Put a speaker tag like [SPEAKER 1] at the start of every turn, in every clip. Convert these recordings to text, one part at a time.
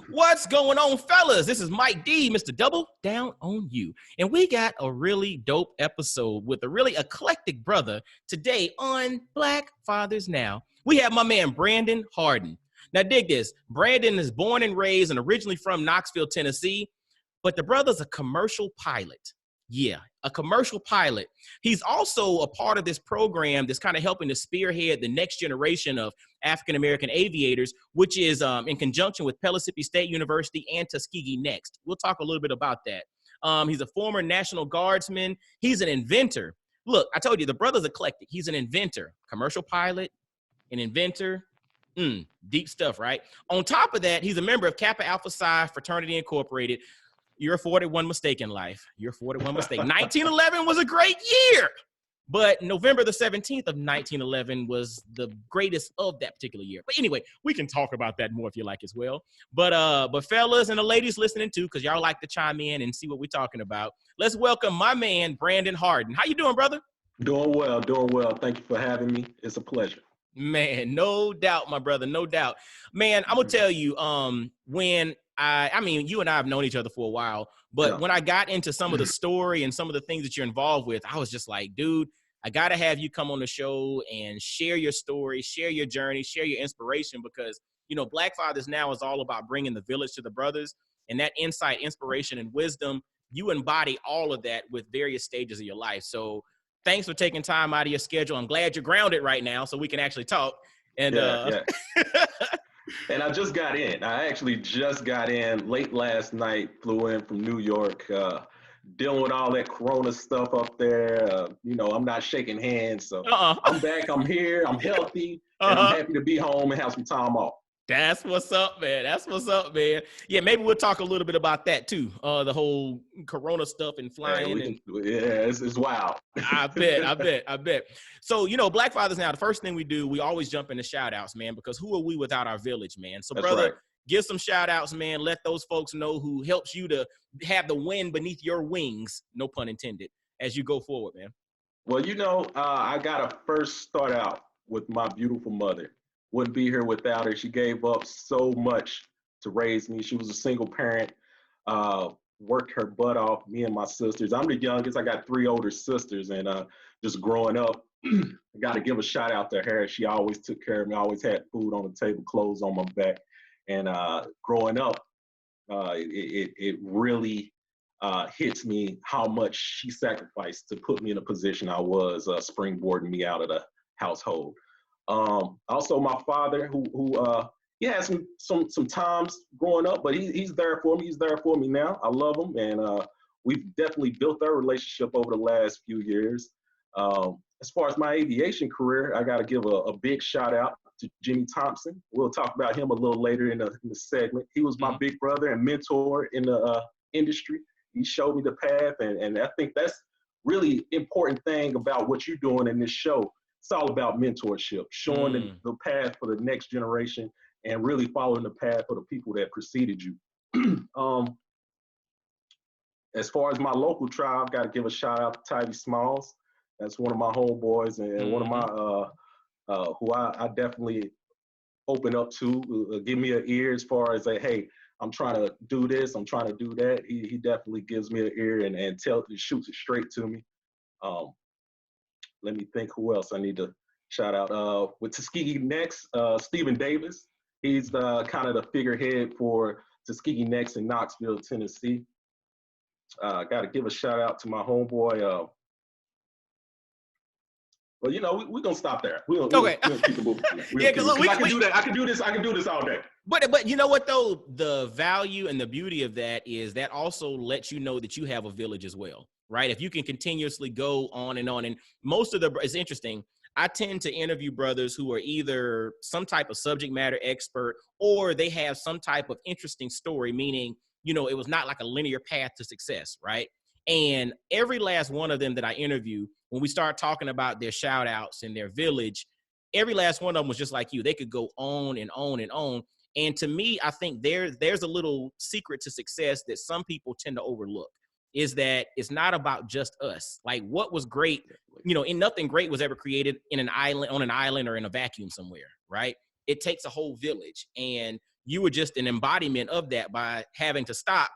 [SPEAKER 1] What's going on, fellas? This is Mike D, Mr. Double Down on You. And we got a really dope episode with a really eclectic brother today on Black Fathers Now. We have my man, Brandon Hardin. Now, dig this. Brandon is born and raised and originally from Knoxville, Tennessee, but the brother's a commercial pilot. Yeah, a commercial pilot. He's also a part of this program that's kind of helping to spearhead the next generation of African-American aviators, which is in conjunction with Pellissippi State University and Tuskegee Next. We'll talk a little bit about that. He's a former National Guardsman. He's an inventor. Look, I told you, the brother's eclectic. He's an inventor, commercial pilot, an inventor. Deep stuff, right? On top of that, he's a member of Kappa Alpha Psi Fraternity Incorporated. You're afforded one mistake in life. You're afforded one mistake. 1911 was a great year, but November the 17th of 1911 was the greatest of that particular year. But anyway, we can talk about that more if you like as well. But fellas and the ladies listening too, because y'all like to chime in and see what we're talking about. Let's welcome my man, Brandon Hardin. How you doing, brother?
[SPEAKER 2] Doing well, doing well. Thank you for having me. It's a pleasure.
[SPEAKER 1] Man, no doubt, my brother, no doubt. Man, I'm gonna tell you, when I mean, you and I have known each other for a while, but when I got into some of the story and some of the things that you're involved with, I was just like, dude, I got to have you come on the show and share your story, share your journey, share your inspiration, because, you know, Black Fathers Now is all about bringing the village to the brothers, and that insight, inspiration, and wisdom, you embody all of that with various stages of your life. So thanks for taking time out of your schedule. I'm glad you're grounded right now so we can actually talk. And
[SPEAKER 2] And I just got in. I actually just got in late last night, flew in from New York, dealing with all that Corona stuff up there. You know, I'm not shaking hands. So I'm back. I'm here. I'm healthy. And I'm happy to be home and have some time off.
[SPEAKER 1] That's what's up, man. That's what's up, man. Yeah, maybe we'll talk a little bit about that too. The whole Corona stuff and flying.
[SPEAKER 2] It's wild.
[SPEAKER 1] I bet. So, you know, Black Fathers Now, the first thing we do, we always jump into shout outs, man, because who are we without our village, man? So,
[SPEAKER 2] That's
[SPEAKER 1] brother,
[SPEAKER 2] right.
[SPEAKER 1] Give some shout outs, man. Let those folks know who helps you to have the wind beneath your wings, no pun intended, as you go forward, man.
[SPEAKER 2] Well, you know, I got to first start out with my beautiful mother. Wouldn't be here without her. She gave up so much to raise me. She was a single parent, worked her butt off, me and my sisters. I'm the youngest. I got 3 older sisters, and just growing up, I got to give a shout out to her. She always took care of me, always had food on the table, clothes on my back. And growing up, it really hits me how much she sacrificed to put me in a position I was, springboarding me out of the household. Also my father, who he had some times growing up, but he's there for me. He's there for me now. I love him, and we've definitely built our relationship over the last few years. As far as my aviation career, I got to give a big shout out to Jimmy Thompson. We'll talk about him a little later in the segment. He was my big brother and mentor in the industry. He showed me the path, and I think that's really important thing about what you're doing in this show. It's all about mentorship, showing the path for the next generation and really following the path for the people that preceded you. As far as my local tribe, got to give a shout out to Tybee Smalls. That's one of my homeboys and one of my, who I definitely open up to, give me an ear as far as, hey, I'm trying to do this, I'm trying to do that. He definitely gives me an ear and shoots it straight to me. Let me think who else I need to shout out. With Tuskegee Next, Stephen Davis. He's kind of the figurehead for Tuskegee Next in Knoxville, Tennessee. Got to give a shout out to my homeboy. Well, you know, we're gonna stop there. We're gonna keep it moving. I can do that. I can do this all day.
[SPEAKER 1] But you know what though? The value and the beauty of that is that also lets you know that you have a village as well, right? If you can continuously go on, and most of it's interesting. I tend to interview brothers who are either some type of subject matter expert or they have some type of interesting story, meaning, you know, it was not like a linear path to success, right? And every last one of them that I interview, when we start talking about their shout outs and their village, every last one of them was just like you. They could go on and on and on. And to me, I think there's a little secret to success that some people tend to overlook, is that it's not about just us. Like what was great, you know, and nothing great was ever created on an island or in a vacuum somewhere, right? It takes a whole village. And you were just an embodiment of that by having to stop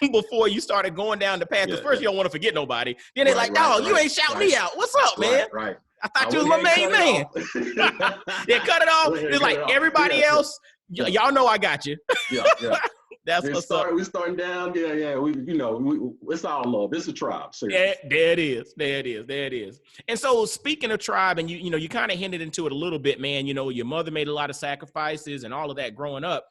[SPEAKER 1] before you started going down the path. Because first you don't want to forget nobody. Then they're like, dog, you ain't shout me out. What's up, man?
[SPEAKER 2] Right.
[SPEAKER 1] I thought you was my main man. Yeah, cut it off. It's like everybody else, y'all know I got you.
[SPEAKER 2] Yeah.
[SPEAKER 1] That's what's up.
[SPEAKER 2] We're starting down. Yeah. We it's all love. It's a tribe.
[SPEAKER 1] Yeah, there it is. And so speaking of tribe, and you kind of hinted into it a little bit, man. Your mother made a lot of sacrifices and all of that growing up.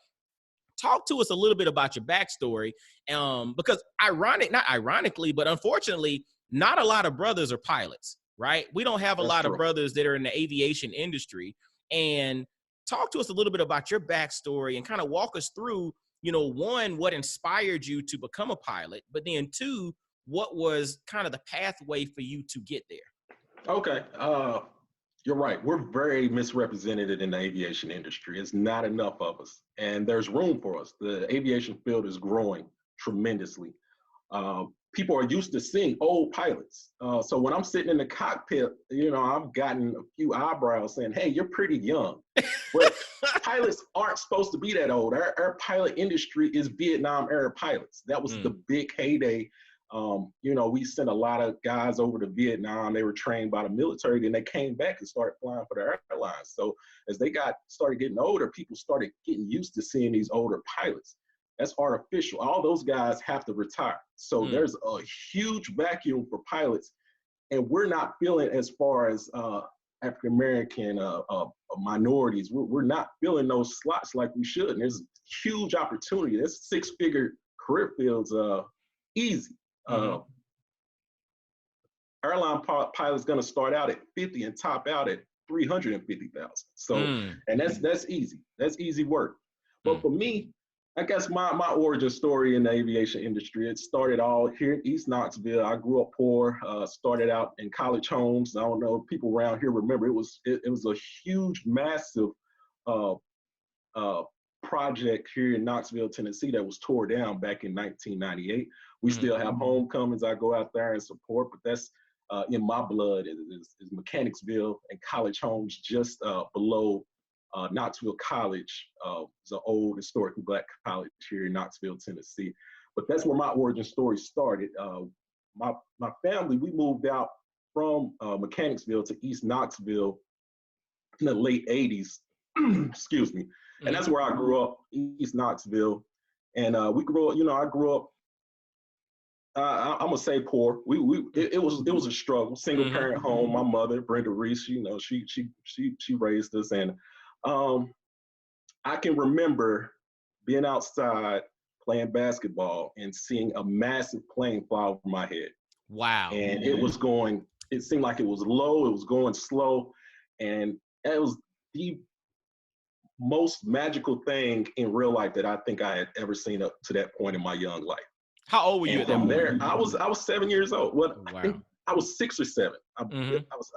[SPEAKER 1] Talk to us a little bit about your backstory, because not ironically, but unfortunately, not a lot of brothers are pilots, right? We don't have a lot of brothers that are in the aviation industry. And talk to us a little bit about your backstory and kind of walk us through, one, what inspired you to become a pilot, but then two, what was kind of the pathway for you to get there?
[SPEAKER 2] Okay. You're right. We're very misrepresented in the aviation industry. It's not enough of us, and there's room for us. The aviation field is growing tremendously. People are used to seeing old pilots. So when I'm sitting in the cockpit, I've gotten a few eyebrows saying, hey, you're pretty young. But pilots aren't supposed to be that old. Our pilot industry is Vietnam era pilots. That was the big heyday. We sent a lot of guys over to Vietnam. They were trained by the military, then they came back and started flying for the airlines. So as they started getting older, people started getting used to seeing these older pilots. That's artificial. All those guys have to retire. So there's a huge vacuum for pilots, and we're not filling as far as African-American minorities. We're not filling those slots like we should. And there's huge opportunity. There's six-figure career fields easy. Airline pilot's going to start out at 50 and top out at 350,000. So, and that's easy. That's easy work. But for me, I guess my origin story in the aviation industry, it started all here in East Knoxville. I grew up poor, started out in college homes. I don't know if people around here remember, it was a huge, massive project here in Knoxville, Tennessee that was tore down back in 1998. We still have homecomings. I go out there and support, but that's in my blood is Mechanicsville and college homes just below Knoxville College. It's an old historically Black college here in Knoxville, Tennessee. But that's where my origin story started. My family, we moved out from Mechanicsville to East Knoxville in the late 80s. Excuse me. And that's where I grew up, East Knoxville. And we grew up, I grew up, I'm gonna say poor. It was a struggle. Single parent home. My mother, Brenda Reese, she raised us, and I can remember being outside playing basketball and seeing a massive plane fly over my head.
[SPEAKER 1] Wow.
[SPEAKER 2] And it seemed like it was low, it was going slow, and it was the most magical thing in real life that I think I had ever seen up to that point in my young life.
[SPEAKER 1] How old were you at that
[SPEAKER 2] from
[SPEAKER 1] point?
[SPEAKER 2] There, I was 7 years old. Well,
[SPEAKER 1] wow.
[SPEAKER 2] I think I was 6 or 7. I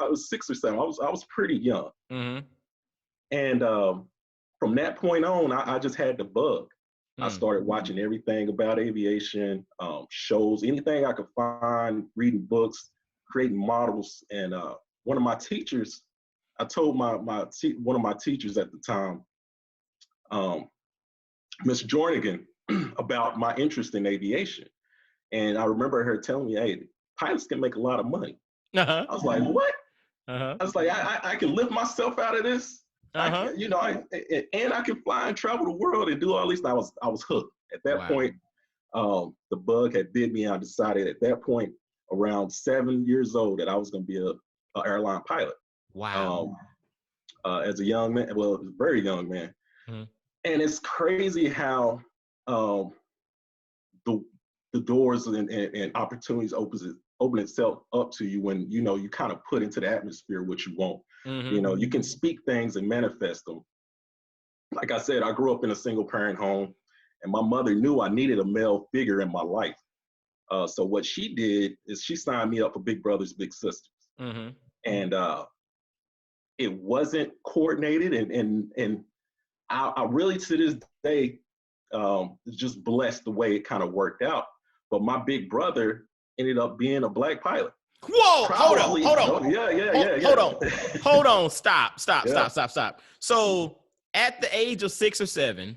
[SPEAKER 2] was 6 or 7. I was pretty young. And from that point on, I just had the bug. I started watching everything about aviation, shows, anything I could find, reading books, creating models. And one of my teachers, I told one of my teachers at the time, Miss Jornigan, about my interest in aviation. And I remember her telling me, hey, pilots can make a lot of money. I was like, what? I was like, I can lift myself out of this. And I can fly and travel the world and do all these. I was hooked. At that point, the bug had bit me. I decided at that point, around 7 years old, that I was going to be a airline pilot.
[SPEAKER 1] Wow.
[SPEAKER 2] As a young man, well, very young man. And it's crazy how the doors and opportunities open itself up to you when you kind of put into the atmosphere what you want. You can speak things and manifest them. Like I said, I grew up in a single parent home, and my mother knew I needed a male figure in my life. So what she did is she signed me up for Big Brothers Big Sisters. And it wasn't coordinated, and I really to this day just blessed the way it kind of worked out. But my big brother ended up being a Black pilot.
[SPEAKER 1] Whoa, hold on.
[SPEAKER 2] Yeah.
[SPEAKER 1] Hold on. Stop. So at the age of 6 or 7,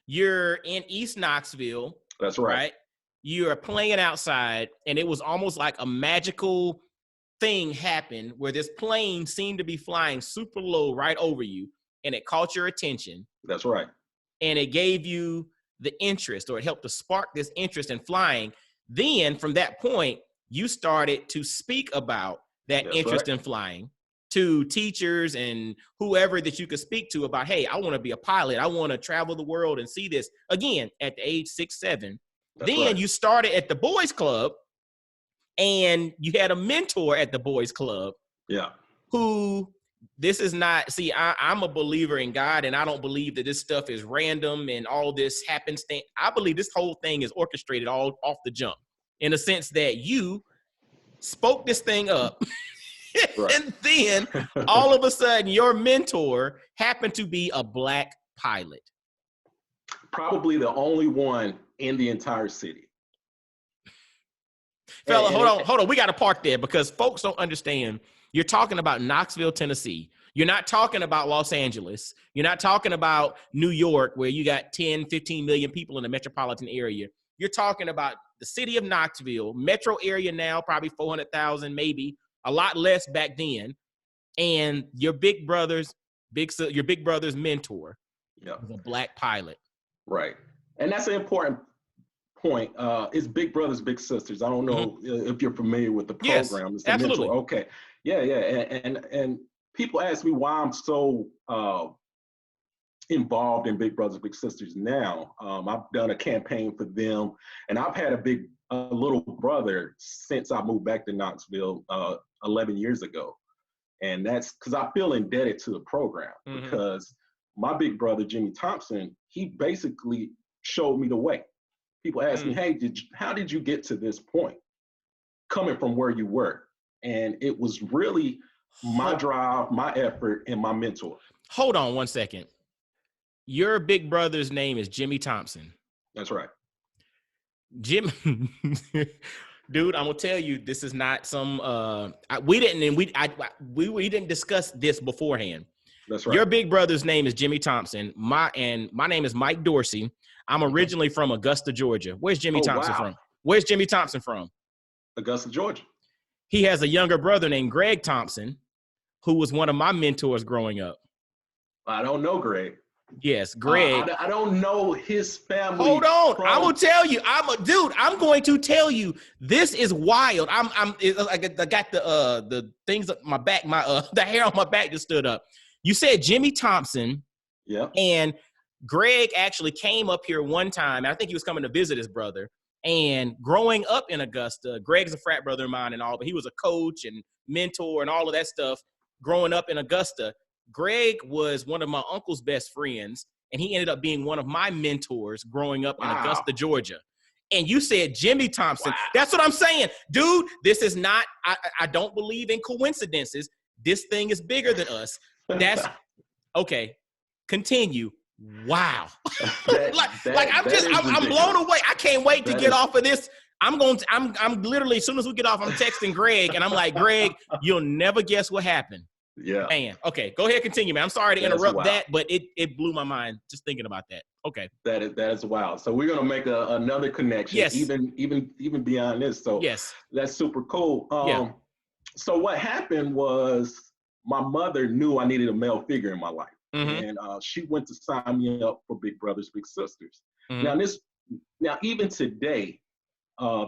[SPEAKER 1] You're in East Knoxville.
[SPEAKER 2] That's right.
[SPEAKER 1] Right? You are playing outside, and it was almost like a magical thing happened where this plane seemed to be flying super low right over you, and it caught your attention.
[SPEAKER 2] That's right.
[SPEAKER 1] And it gave you the interest, or it helped to spark this interest in flying. Then from that point, you started to speak about that
[SPEAKER 2] That's
[SPEAKER 1] interest
[SPEAKER 2] right.
[SPEAKER 1] in flying to teachers and whoever that you could speak to about, hey, I want to be a pilot. I want to travel the world and see this. Again, at the age 6, 7.
[SPEAKER 2] That's
[SPEAKER 1] Then
[SPEAKER 2] right.
[SPEAKER 1] you started at the boys club, and you had a mentor at the boys club
[SPEAKER 2] Yeah.
[SPEAKER 1] who, this is not, see, I'm a believer in God, and I don't believe that this stuff is random and all this happenstance. I believe this whole thing is orchestrated all off the jump, in a sense that you spoke this thing up.
[SPEAKER 2] Right.
[SPEAKER 1] And then all of a sudden your mentor happened to be a Black pilot.
[SPEAKER 2] Probably the only one in the entire city.
[SPEAKER 1] Fella, hold on. We got to park there because folks don't understand. You're talking about Knoxville, Tennessee. You're not talking about Los Angeles. You're not talking about New York, where you got 10, 15 million people in the metropolitan area. You're talking about the city of Knoxville, metro area now, probably 400,000, maybe a lot less back then. And your big brother's mentor was a Black pilot.
[SPEAKER 2] Right. And that's an important point. It's Big Brothers, Big Sisters. I don't know if you're familiar with the program.
[SPEAKER 1] Yes,
[SPEAKER 2] It's the
[SPEAKER 1] absolutely.
[SPEAKER 2] mentor. Okay. Yeah. And people ask me why I'm so involved in Big Brothers, Big Sisters now. I've done a campaign for them, and I've had a little brother since I moved back to Knoxville 11 years ago. And that's because I feel indebted to the program, because my big brother, Jimmy Thompson, he basically showed me the way. People ask me, hey, how did you get to this point coming from where you were? And it was really my drive, my effort, and my mentor.
[SPEAKER 1] Hold on one second. Your big brother's name is Jimmy Thompson.
[SPEAKER 2] That's right.
[SPEAKER 1] Jim, dude, I'm gonna tell you, this is not some. We didn't discuss this beforehand.
[SPEAKER 2] That's right.
[SPEAKER 1] Your big brother's name is Jimmy Thompson. My name is Mike Dorsey. I'm originally from Augusta, Georgia. Where's Jimmy Thompson from? Where's Jimmy Thompson from?
[SPEAKER 2] Augusta, Georgia.
[SPEAKER 1] He has a younger brother named Greg Thompson, who was one of my mentors growing up.
[SPEAKER 2] I don't know Greg.
[SPEAKER 1] Yes, Greg.
[SPEAKER 2] I don't know his family.
[SPEAKER 1] Hold on. I'm gonna tell you. I'm going to tell you. This is wild. I got the things up my back. The hair on my back just stood up. You said Jimmy Thompson.
[SPEAKER 2] Yeah.
[SPEAKER 1] And Greg actually came up here one time. I think he was coming to visit his brother. And growing up in Augusta, Greg's a frat brother of mine and all, but he was a coach and mentor and all of that stuff growing up in Augusta. Greg was one of my uncle's best friends, and he ended up being one of my mentors growing up in Augusta, Georgia. And you said Jimmy Thompson. Wow. That's what I'm saying. Dude, this is not, I don't believe in coincidences. This thing is bigger than us. That's, okay, continue. Wow. I'm blown away. I can't wait to get off of this. I'm literally, as soon as we get off, I'm texting Greg, and I'm like, Greg, you'll never guess what happened.
[SPEAKER 2] Yeah.
[SPEAKER 1] Man. Okay. Go ahead. Continue, man. I'm sorry to interrupt that, but it blew my mind just thinking about that. Okay.
[SPEAKER 2] That is wild. So we're going to make another connection.
[SPEAKER 1] Yes.
[SPEAKER 2] Even beyond this. So
[SPEAKER 1] yes,
[SPEAKER 2] that's super cool.
[SPEAKER 1] Yeah.
[SPEAKER 2] So what happened was my mother knew I needed a male figure in my life. And she went to sign me up for Big Brothers, Big Sisters. Now, even today,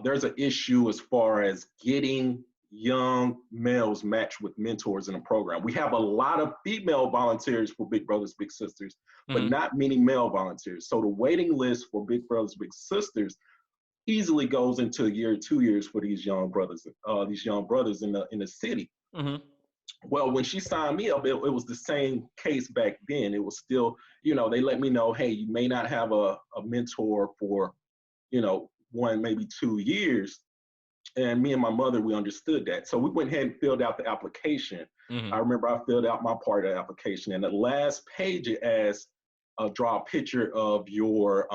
[SPEAKER 2] there's an issue as far as getting young males matched with mentors in a program. We have a lot of female volunteers for Big Brothers, Big Sisters, but not many male volunteers. So the waiting list for Big Brothers, Big Sisters easily goes into a year, 2 years for these young brothers in the city. Well, when she signed me up, it was the same case back then. It was still, they let me know, hey, you may not have a mentor for, 1, maybe 2 years. And me and my mother, we understood that. So we went ahead and filled out the application. I remember I filled out my part of the application. And the last page, it asked, draw a picture of your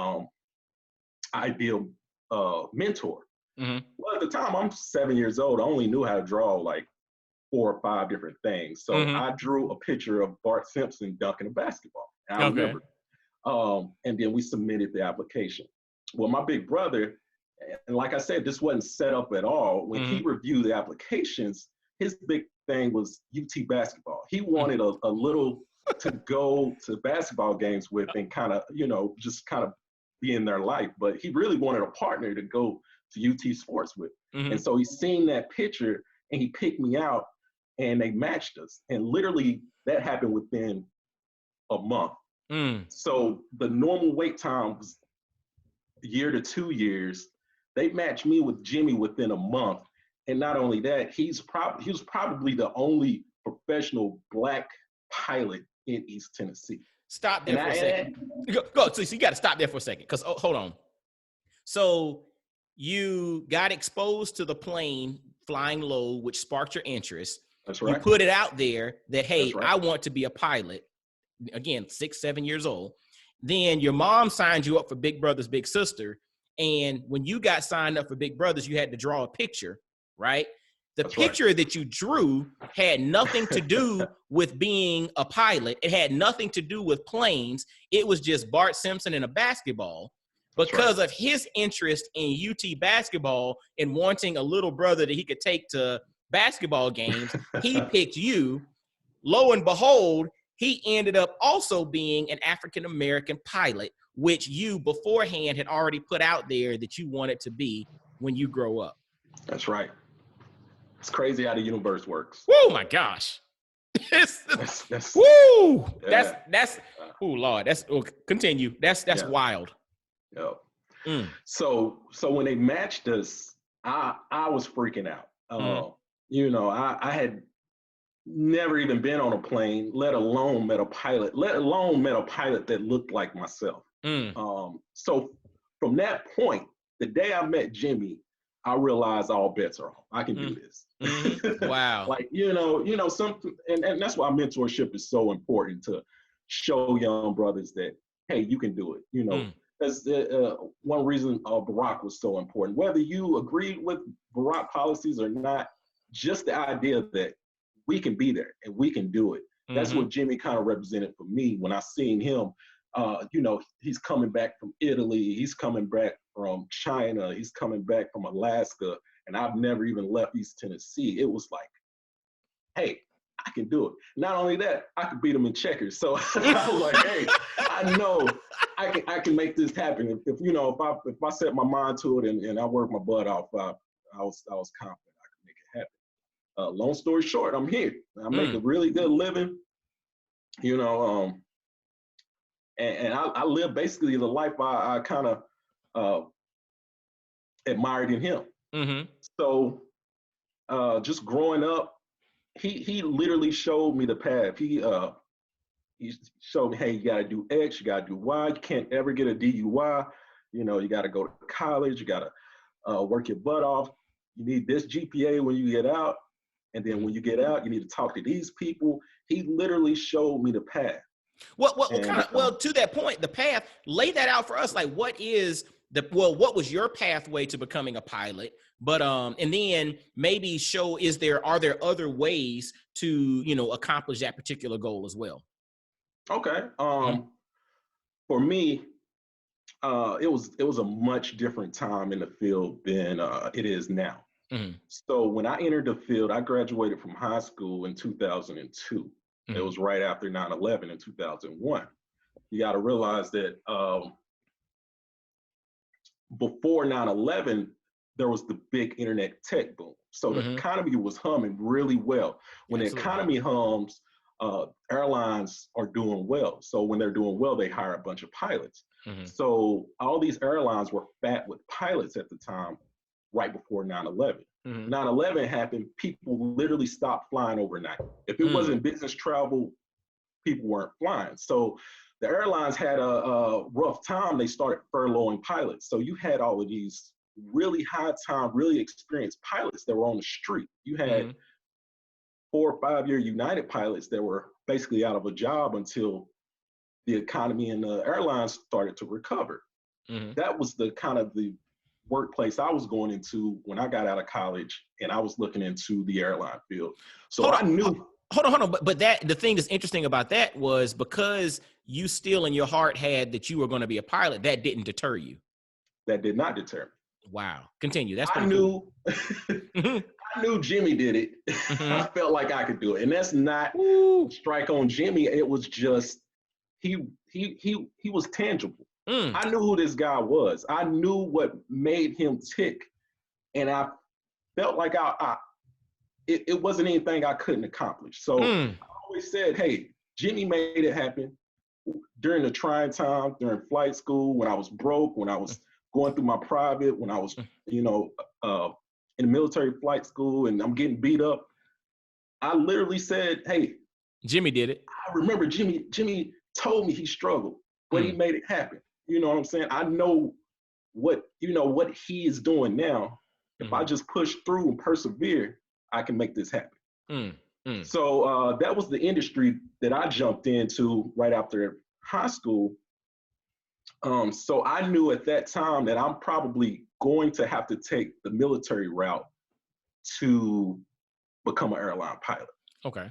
[SPEAKER 2] ideal mentor. Well, at the time, I'm 7 years old. I only knew how to draw like 4 or 5 different things. So I drew a picture of Bart Simpson dunking a basketball. And I remember. And then we submitted the application. Well, my big brother, and like I said, this wasn't set up at all. When he reviewed the applications, his big thing was UT basketball. He wanted a little to go to basketball games with and kind of, just kind of be in their life. But he really wanted a partner to go to UT sports with. And so he seen that picture and he picked me out and they matched us. And literally that happened within a month. So the normal wait time was a year to 2 years. They matched me with Jimmy within a month. And not only that, he was probably the only professional Black pilot in East Tennessee.
[SPEAKER 1] Stop there for a second. Go. So you got to stop there for a second, because hold on. So you got exposed to the plane flying low, which sparked your interest.
[SPEAKER 2] That's right.
[SPEAKER 1] You put it out there that, hey,
[SPEAKER 2] right.
[SPEAKER 1] I want to be a pilot. Again, 6, 7 years old. Then your mom signed you up for Big Brothers Big Sister. And when you got signed up for Big Brothers, you had to draw a picture, right? The picture that you drew had nothing to do with being a pilot. It had nothing to do with planes. It was just Bart Simpson and a basketball. Because of his interest in UT basketball and wanting a little brother that he could take to basketball games, he picked you. Lo and behold, he ended up also being an African-American pilot, which you beforehand had already put out there that you wanted to be when you grow up.
[SPEAKER 2] That's right. It's crazy how the universe works.
[SPEAKER 1] Oh my gosh.
[SPEAKER 2] That's
[SPEAKER 1] woo.
[SPEAKER 2] Yeah.
[SPEAKER 1] That's oh Lord. Continue. That's wild.
[SPEAKER 2] Yep. So when they matched us, I was freaking out. I had never even been on a plane, let alone met a pilot that looked like myself. So from that point, the day I met Jimmy, I realized all bets are off. I can do this.
[SPEAKER 1] Wow.
[SPEAKER 2] Something, and that's why mentorship is so important, to show young brothers that, hey, you can do it. That's one reason Barack was so important. Whether you agreed with Barack policies or not, just the idea that we can be there and we can do it. That's what Jimmy kind of represented for me when I seen him. He's coming back from Italy, he's coming back from China, he's coming back from Alaska, and I've never even left East Tennessee. It was like, hey, I can do it. Not only that, I could beat him in checkers. So I was like, hey, I know I can make this happen. If I set my mind to it and I work my butt off, I was confident I could make it happen. Long story short, I'm here. I make a really good living, and I live basically the life I kind of admired in him. So just growing up, he literally showed me the path. He showed me, hey, you got to do X, you got to do Y. You can't ever get a DUI. You got to go to college. You got to work your butt off. You need this GPA when you get out. And then when you get out, you need to talk to these people. He literally showed me the path.
[SPEAKER 1] Well, to that point, the path, lay that out for us. Like, what was your pathway to becoming a pilot? But, and then maybe are there other ways to, accomplish that particular goal as well?
[SPEAKER 2] Okay. For me, it was a much different time in the field than it is now. So when I entered the field, I graduated from high school in 2002. It was right after 9/11 in 2001. You got to realize that before 9/11, there was the big internet tech boom. So the economy was humming really well. When the economy hums, airlines are doing well. So when they're doing well, they hire a bunch of pilots. So all these airlines were fat with pilots at the time, right before 9/11. 9/11 happened, people literally stopped flying overnight. If it wasn't business travel, people weren't flying. So the airlines had a rough time. They started furloughing pilots. So you had all of these really high time, really experienced pilots that were on the street. You had 4 or 5 year United pilots that were basically out of a job until the economy and the airlines started to recover. That was the kind of the workplace I was going into when I got out of college, and I was looking into the airline field. So I knew.
[SPEAKER 1] Hold on. But the thing that's interesting about that was because you still in your heart had that you were going to be a pilot. That didn't deter you.
[SPEAKER 2] That did not deter me.
[SPEAKER 1] Wow. Continue. That's
[SPEAKER 2] I
[SPEAKER 1] pretty
[SPEAKER 2] knew,
[SPEAKER 1] cool.
[SPEAKER 2] I knew Jimmy did it. I felt like I could do it, and that's not
[SPEAKER 1] Woo.
[SPEAKER 2] a strike on Jimmy. It was just he was tangible.
[SPEAKER 1] Mm.
[SPEAKER 2] I knew who this guy was. I knew what made him tick, and I felt like it wasn't anything I couldn't accomplish. So I always said, hey, Jimmy made it happen during the trying time, during flight school, when I was broke, when I was going through my private, when I was, in military flight school and I'm getting beat up. I literally said, hey,
[SPEAKER 1] Jimmy did it.
[SPEAKER 2] I remember Jimmy told me he struggled, but he made it happen. You know what I'm saying? I know what he is doing now. If I just push through and persevere, I can make this happen. So that was the industry that I jumped into right after high school. So I knew at that time that I'm probably going to have to take the military route to become an airline pilot.
[SPEAKER 1] Okay.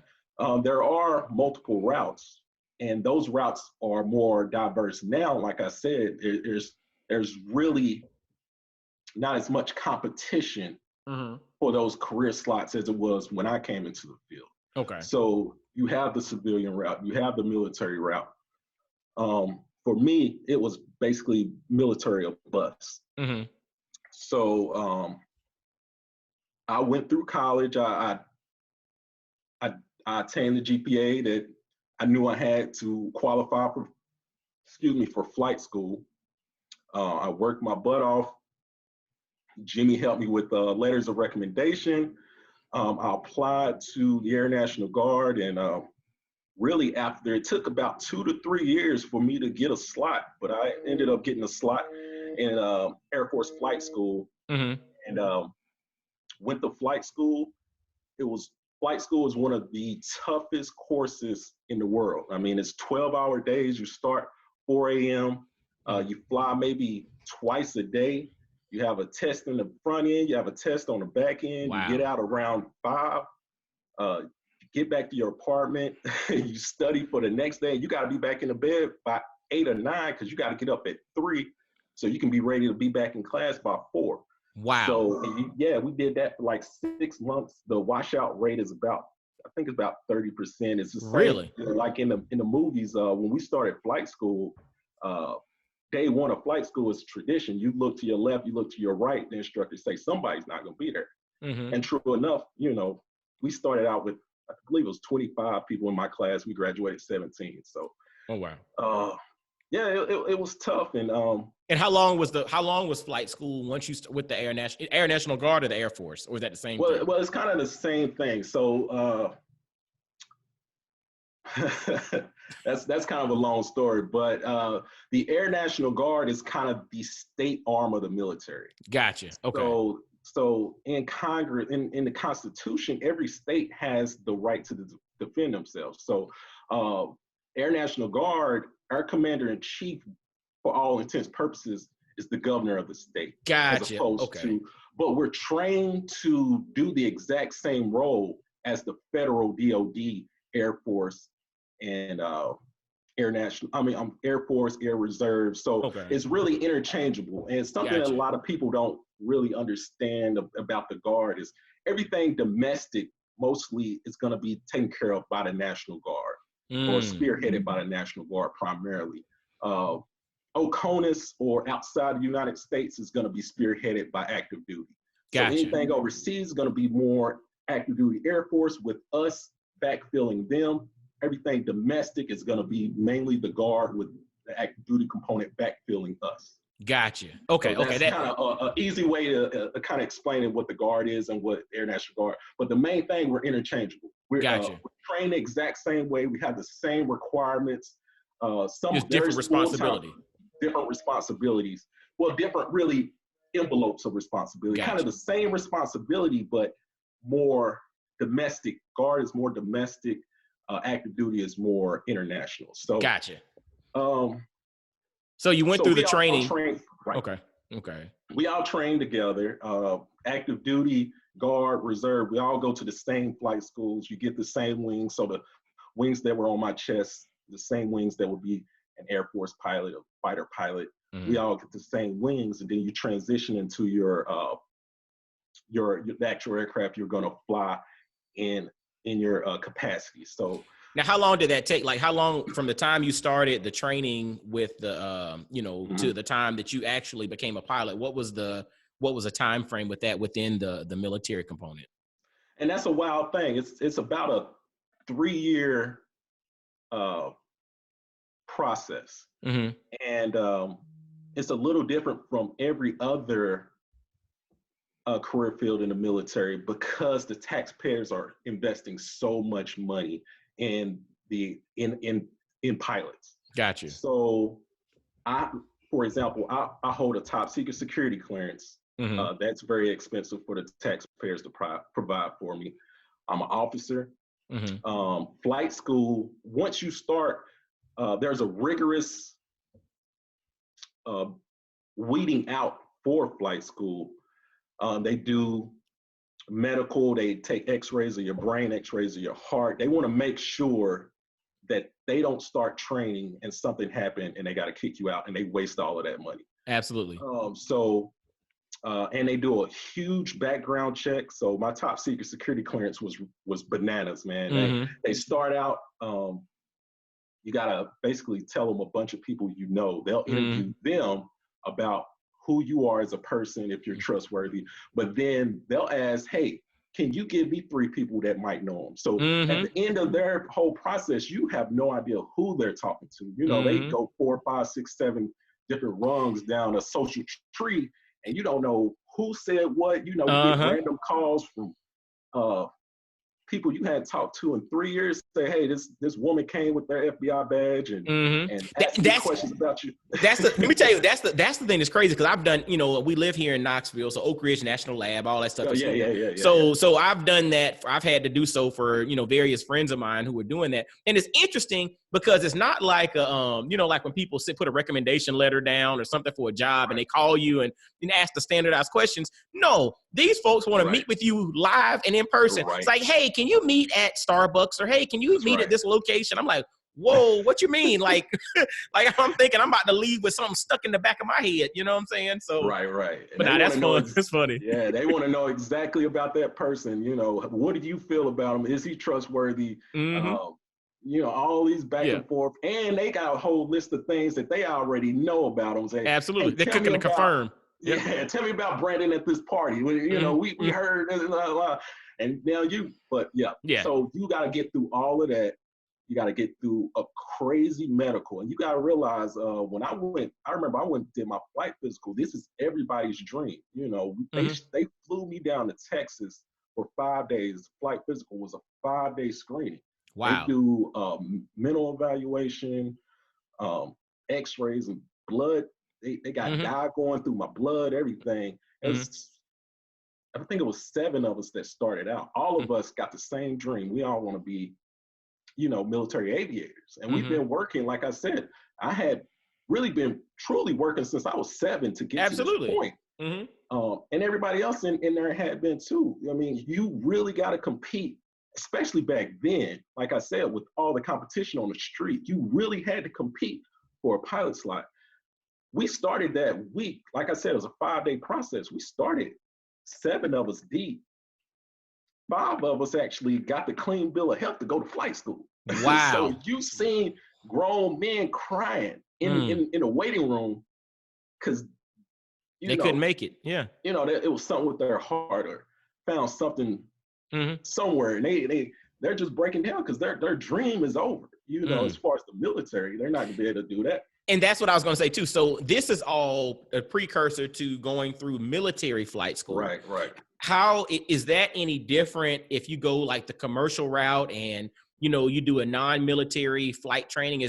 [SPEAKER 2] There are multiple routes, and those routes are more diverse now. Like I said, there's really not as much competition for those career slots as it was when I came into the field.
[SPEAKER 1] Okay.
[SPEAKER 2] So you have the civilian route, you have the military route. For me, it was basically military or bust. So I went through college. I attained the GPA that I knew I had to qualify for flight school. I worked my butt off. Jimmy helped me with letters of recommendation. I applied to the Air National Guard, and really after, it took about 2 to 3 years for me to get a slot, but I ended up getting a slot in Air Force Flight School, and went to flight school. Flight school is one of the toughest courses in the world. I mean, it's 12-hour days. You start 4 a.m. You fly maybe twice a day. You have a test in the front end. You have a test on the back end.
[SPEAKER 1] Wow.
[SPEAKER 2] You get out around 5. You get back to your apartment. You study for the next day. You got to be back in the bed by 8 or 9 because you got to get up at 3 so you can be ready to be back in class by 4.
[SPEAKER 1] Wow.
[SPEAKER 2] So yeah, we did that for like 6 months. The washout rate is about 30%. It's the same,
[SPEAKER 1] really,
[SPEAKER 2] like in the movies. When we started flight school, day one of flight school is tradition. You look to your left, you look to your right. The instructor say somebody's not going to be there. And true enough, we started out with, I believe it was 25 people in my class. We graduated 17. So,
[SPEAKER 1] oh wow.
[SPEAKER 2] Yeah, it was tough. And
[SPEAKER 1] how long was flight school once you with the Air National Guard or the Air Force, or is that the same thing?
[SPEAKER 2] Well, it's kind of the same thing. So that's kind of a long story, but the Air National Guard is kind of the state arm of the military.
[SPEAKER 1] Gotcha. Okay.
[SPEAKER 2] So in Congress, in the Constitution, every state has the right to defend themselves. So Air National Guard, our commander-in-chief, for all intents and purposes, is the governor of the state.
[SPEAKER 1] Gotcha.
[SPEAKER 2] As opposed to, but we're trained to do the exact same role as the federal DOD, Air Force, and Air Force, Air Reserve. So it's really interchangeable. And something that a lot of people don't really understand about the Guard is everything domestic mostly is going to be taken care of by the National Guard or spearheaded by the National Guard primarily. OCONUS or outside the United States is going to be spearheaded by active duty.
[SPEAKER 1] Gotcha.
[SPEAKER 2] So anything overseas is going to be more active duty Air Force, with us backfilling them. Everything domestic is going to be mainly the Guard, with the active duty component backfilling us.
[SPEAKER 1] Gotcha. Okay.
[SPEAKER 2] So that's kind of an easy way to kind of explain what the Guard is and what Air National Guard. But the main thing, we're interchangeable. We're trained the exact same way. We have the same requirements.
[SPEAKER 1] Just different responsibility.
[SPEAKER 2] Different responsibilities. Well, different really envelopes of responsibility.
[SPEAKER 1] Gotcha.
[SPEAKER 2] Kind of the same responsibility, but more domestic. Guard is more domestic. Active duty is more international. So
[SPEAKER 1] gotcha. So you went through the training.
[SPEAKER 2] Right.
[SPEAKER 1] Okay.
[SPEAKER 2] We all train together. Active duty, Guard, Reserve. We all go to the same flight schools. You get the same wings. So the wings that were on my chest the same wings that would be an Air Force pilot, a fighter pilot.
[SPEAKER 1] Mhm.
[SPEAKER 2] We all get the same wings, and then you transition into the actual aircraft you're going to fly in your capacity. So
[SPEAKER 1] Now, how long did that take? Like, how long from the time you started the training with the, to
[SPEAKER 2] mhm.
[SPEAKER 1] the time that you actually became a pilot? What was a time frame with that within the military component?
[SPEAKER 2] And that's a wild thing. It's about a 3 year uh, process,
[SPEAKER 1] Hmm.
[SPEAKER 2] and it's a little different from every other career field in the military because the taxpayers are investing so much money in the in pilots.
[SPEAKER 1] Got you.
[SPEAKER 2] So I, for example, I hold a top secret security clearance.
[SPEAKER 1] Hmm.
[SPEAKER 2] That's very expensive for the taxpayers to provide for me. I'm an officer.
[SPEAKER 1] Hmm.
[SPEAKER 2] Flight school. Once you start, there's a rigorous uh, weeding out for flight school. They do medical. They take X-rays of your brain, X-rays of your heart. They want to make sure that they don't start training and something happened and they got to kick you out and they waste all of that money.
[SPEAKER 1] Absolutely.
[SPEAKER 2] And they do a huge background check. So my top secret security clearance was bananas, man.
[SPEAKER 1] Hmm.
[SPEAKER 2] They start out. You gotta basically tell them a bunch of people you know. They'll
[SPEAKER 1] Hmm.
[SPEAKER 2] interview them about who you are as a person, if you're trustworthy. But then they'll ask, "Hey, can you give me 3 people that might know them?" So at
[SPEAKER 1] Hmm.
[SPEAKER 2] the end of their whole process, you have no idea who they're talking to. You know, they
[SPEAKER 1] Hmm.
[SPEAKER 2] go 4, 5, 6, 7 different rungs down a social tree, and you don't know who said what. You know, you get
[SPEAKER 1] Uh-huh.
[SPEAKER 2] random calls from uh, people you hadn't talked to in 3 years say, "Hey, this woman came with their FBI badge and
[SPEAKER 1] Hmm.
[SPEAKER 2] asking me questions about you."
[SPEAKER 1] That's the let me tell you, that's the thing that's crazy because I've done, we live here in Knoxville, so Oak Ridge National Lab, all that stuff
[SPEAKER 2] Oh
[SPEAKER 1] is
[SPEAKER 2] yeah,
[SPEAKER 1] here.
[SPEAKER 2] yeah, yeah, yeah, yeah.
[SPEAKER 1] So I've done that. I've had to do so for various friends of mine who were doing that, and it's interesting because it's not like like when people put a recommendation letter down or something for a job and
[SPEAKER 2] Right,
[SPEAKER 1] they call you and ask the standardized questions. No, these folks want to
[SPEAKER 2] right,
[SPEAKER 1] meet with you live and in person. It's
[SPEAKER 2] right.
[SPEAKER 1] like, hey, can you meet at Starbucks, or hey, can you
[SPEAKER 2] That's
[SPEAKER 1] meet at
[SPEAKER 2] right.
[SPEAKER 1] this location? I'm like, whoa, what you mean? Like, like I'm thinking I'm about to leave with something stuck in the back of my head. You know what I'm saying? So,
[SPEAKER 2] Right, right. And
[SPEAKER 1] but
[SPEAKER 2] they
[SPEAKER 1] nah,
[SPEAKER 2] want
[SPEAKER 1] that's
[SPEAKER 2] to know,
[SPEAKER 1] fun. It's funny.
[SPEAKER 2] yeah, they want to know exactly about that person. You know, what do you feel about him? Is he trustworthy?
[SPEAKER 1] Hmm.
[SPEAKER 2] Um, all these back
[SPEAKER 1] Yeah,
[SPEAKER 2] and forth. And they got a whole list of things that they already know about him. Say,
[SPEAKER 1] absolutely.
[SPEAKER 2] hey,
[SPEAKER 1] They're
[SPEAKER 2] tell me
[SPEAKER 1] cooking to
[SPEAKER 2] about,
[SPEAKER 1] confirm. Yep.
[SPEAKER 2] yeah, tell me about Brandon at this party. We
[SPEAKER 1] Hmm.
[SPEAKER 2] heard, blah, blah, blah. And now but yeah.
[SPEAKER 1] Yeah.
[SPEAKER 2] So you got to get through all of that. You got to get through a crazy medical, and you got to realize when I remember I went and did my flight physical. This is everybody's dream.
[SPEAKER 1] Hmm.
[SPEAKER 2] They flew me down to Texas for 5 days. Flight physical was a 5-day screening. They
[SPEAKER 1] Wow.
[SPEAKER 2] do mental evaluation, um, X-rays, and blood. They got
[SPEAKER 1] Hmm.
[SPEAKER 2] dye going through my blood, everything. It
[SPEAKER 1] Hmm.
[SPEAKER 2] was, I think it was 7 of us that started out. All of us got the same dream. We all want to be military aviators. And we've
[SPEAKER 1] Hmm.
[SPEAKER 2] been working, like I said, I had really been truly working since I was 7 to get to this
[SPEAKER 1] Absolutely.
[SPEAKER 2] point.
[SPEAKER 1] Hmm.
[SPEAKER 2] And everybody else in there had been too. I mean, you really got to compete, especially back then. Like I said, with all the competition on the street, you really had to compete for a pilot slot. We started that week. Like I said, it was a 5-day process. We started 7 of us deep. 5 of us actually got the clean bill of health to go to flight school. So
[SPEAKER 1] Wow.
[SPEAKER 2] you seen grown men crying in
[SPEAKER 1] Mm.
[SPEAKER 2] in, in a waiting room because you
[SPEAKER 1] They couldn't
[SPEAKER 2] know
[SPEAKER 1] make it. Yeah.
[SPEAKER 2] that it was something with their heart or found something
[SPEAKER 1] Hmm.
[SPEAKER 2] somewhere, and they're just breaking down because their dream is over. As
[SPEAKER 1] Mm.
[SPEAKER 2] far as the military, they're not gonna be able to do that.
[SPEAKER 1] And that's what I was going to say too. So this is all a precursor to going through military flight school.
[SPEAKER 2] Right, right.
[SPEAKER 1] How is that any different if you go like the commercial route and you do a non-military flight training?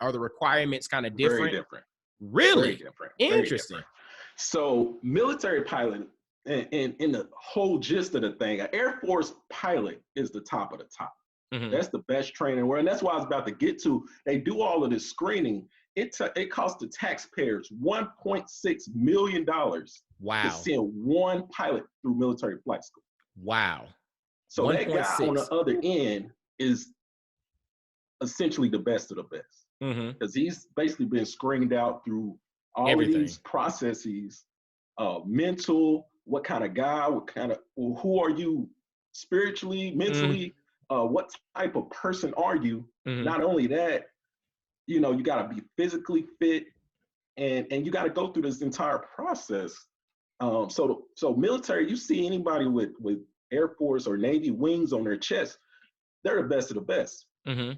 [SPEAKER 1] Are the requirements kind of
[SPEAKER 2] Very
[SPEAKER 1] different?
[SPEAKER 2] different. Very
[SPEAKER 1] Really
[SPEAKER 2] different. Very
[SPEAKER 1] interesting.
[SPEAKER 2] different. So military pilot, and in the whole gist of the thing, an Air Force pilot is the top of the top.
[SPEAKER 1] Hmm.
[SPEAKER 2] That's the best training. And that's why I was about to get to. They do all of this screening. It costs the taxpayers $1.6 million to
[SPEAKER 1] Wow.
[SPEAKER 2] send one pilot through military flight school.
[SPEAKER 1] Wow.
[SPEAKER 2] So that guy on the
[SPEAKER 1] 1.6.
[SPEAKER 2] other end is essentially the best of the best,
[SPEAKER 1] Mm-hmm.
[SPEAKER 2] because he's basically been screened out through all of these
[SPEAKER 1] Everything.
[SPEAKER 2] processes, mental, what kind of guy, what kind of, who are you spiritually,
[SPEAKER 1] Mm-hmm.
[SPEAKER 2] mentally, what type of person are you?
[SPEAKER 1] Mm-hmm.
[SPEAKER 2] Not only that, you got to be physically fit, and you got to go through this entire process. So military, you see anybody with Air Force or Navy wings on their chest, they're the best of the best.
[SPEAKER 1] Mm-hmm.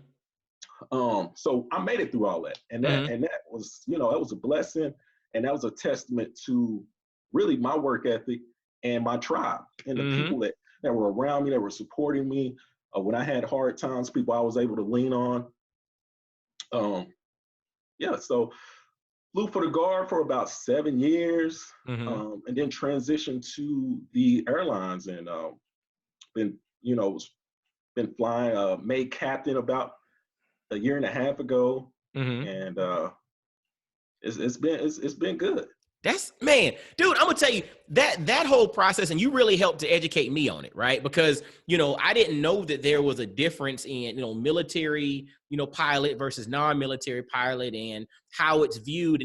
[SPEAKER 2] So I made it through all that, and that was, that was a blessing, and that was a testament to really my work ethic and my tribe and the
[SPEAKER 1] Mm-hmm.
[SPEAKER 2] people that were around me, that were supporting me when I had hard times, people I was able to lean on. Um, yeah, so flew for the guard for about 7 years,
[SPEAKER 1] Mm-hmm.
[SPEAKER 2] and then transitioned to the airlines, and been been flying. Made captain about a year and a half ago,
[SPEAKER 1] Mm-hmm.
[SPEAKER 2] and it's been good.
[SPEAKER 1] That's man, dude. I'm gonna tell you that whole process, and you really helped to educate me on it, right? Because I didn't know that there was a difference in military pilot versus non-military pilot, and how it's viewed,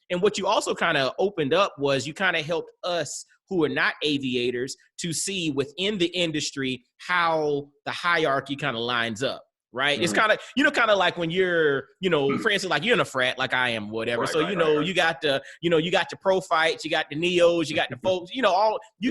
[SPEAKER 1] and what you also kind of opened up was you kind of helped us who are not aviators to see within the industry how the hierarchy kind of lines up. Right. It's
[SPEAKER 2] Mhm.
[SPEAKER 1] kind of, kind of like when you're, for instance, like you're in a frat, like I am, whatever.
[SPEAKER 2] Right,
[SPEAKER 1] So,
[SPEAKER 2] right, right, right.
[SPEAKER 1] you got the, you got your pro fights, you got the neos, you got the folks, you
[SPEAKER 2] Yeah,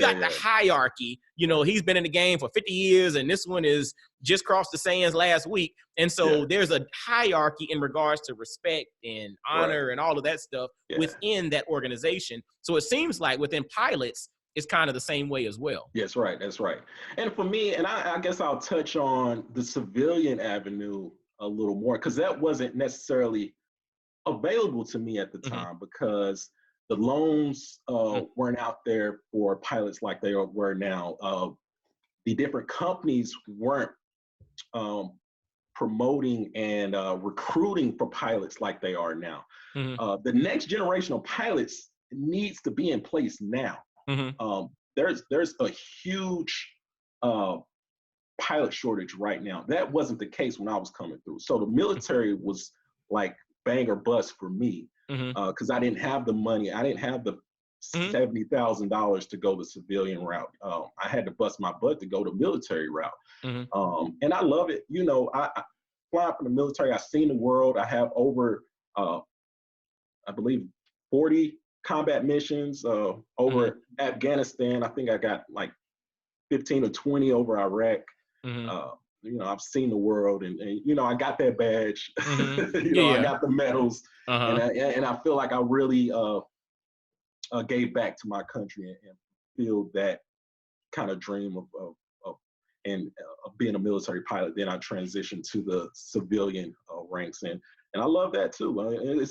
[SPEAKER 1] got the
[SPEAKER 2] yeah,
[SPEAKER 1] hierarchy. He's been in the game for 50 years and this one is just crossed the sands last week. And
[SPEAKER 2] yeah.
[SPEAKER 1] so there's a hierarchy in regards to respect and
[SPEAKER 2] Right.
[SPEAKER 1] honor and all of that stuff
[SPEAKER 2] Yeah.
[SPEAKER 1] within that organization. So it seems like within pilots, it's kind of the same way as well.
[SPEAKER 2] Yes, right. That's right. And for me, and I guess I'll touch on the civilian avenue a little more, because that wasn't necessarily available to me at the
[SPEAKER 1] Mm-hmm.
[SPEAKER 2] time, because the loans weren't out there for pilots like they were now. The different companies weren't um, promoting and recruiting for pilots like they are now.
[SPEAKER 1] Mm-hmm.
[SPEAKER 2] The next generation of pilots needs to be in place now.
[SPEAKER 1] Mm-hmm.
[SPEAKER 2] There's a huge uh, pilot shortage right now. That wasn't the case when I was coming through. So the military was like bang or bust for me,
[SPEAKER 1] Mm-hmm.
[SPEAKER 2] because I didn't have the money. I didn't have the
[SPEAKER 1] Mm-hmm.
[SPEAKER 2] $70,000 to go the civilian route. I had to bust my butt to go the military route,
[SPEAKER 1] Mm-hmm.
[SPEAKER 2] and I love it. I flying from the military. I've seen the world. I have over, I believe, 40 combat missions
[SPEAKER 1] Mm-hmm.
[SPEAKER 2] over Afghanistan. I think I got like 15 or 20 over Iraq.
[SPEAKER 1] Mm-hmm.
[SPEAKER 2] Uh, I've seen the world, and I got that badge.
[SPEAKER 1] Mm-hmm. Yeah,
[SPEAKER 2] I
[SPEAKER 1] yeah.
[SPEAKER 2] got the medals, and
[SPEAKER 1] Uh-huh.
[SPEAKER 2] I feel like I really gave back to my country, and feel that kind of dream of and of being a military pilot. Then I transitioned to the civilian ranks, and I love that too.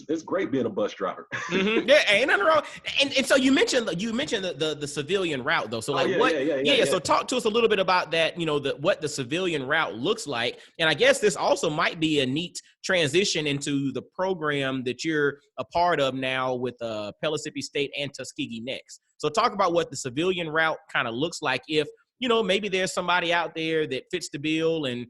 [SPEAKER 2] It's great being a bus driver.
[SPEAKER 1] Mm-hmm. Yeah, ain't nothing wrong. And so you mentioned the civilian route though. So
[SPEAKER 2] Oh
[SPEAKER 1] like
[SPEAKER 2] yeah,
[SPEAKER 1] what?
[SPEAKER 2] yeah, yeah, yeah,
[SPEAKER 1] Yeah.
[SPEAKER 2] yeah.
[SPEAKER 1] So talk to us a little bit about that. What the civilian route looks like. And I guess this also might be a neat transition into the program that you're a part of now with Pellissippi State and Tuskegee Next. So talk about what the civilian route kind of looks like. If maybe there's somebody out there that fits the bill and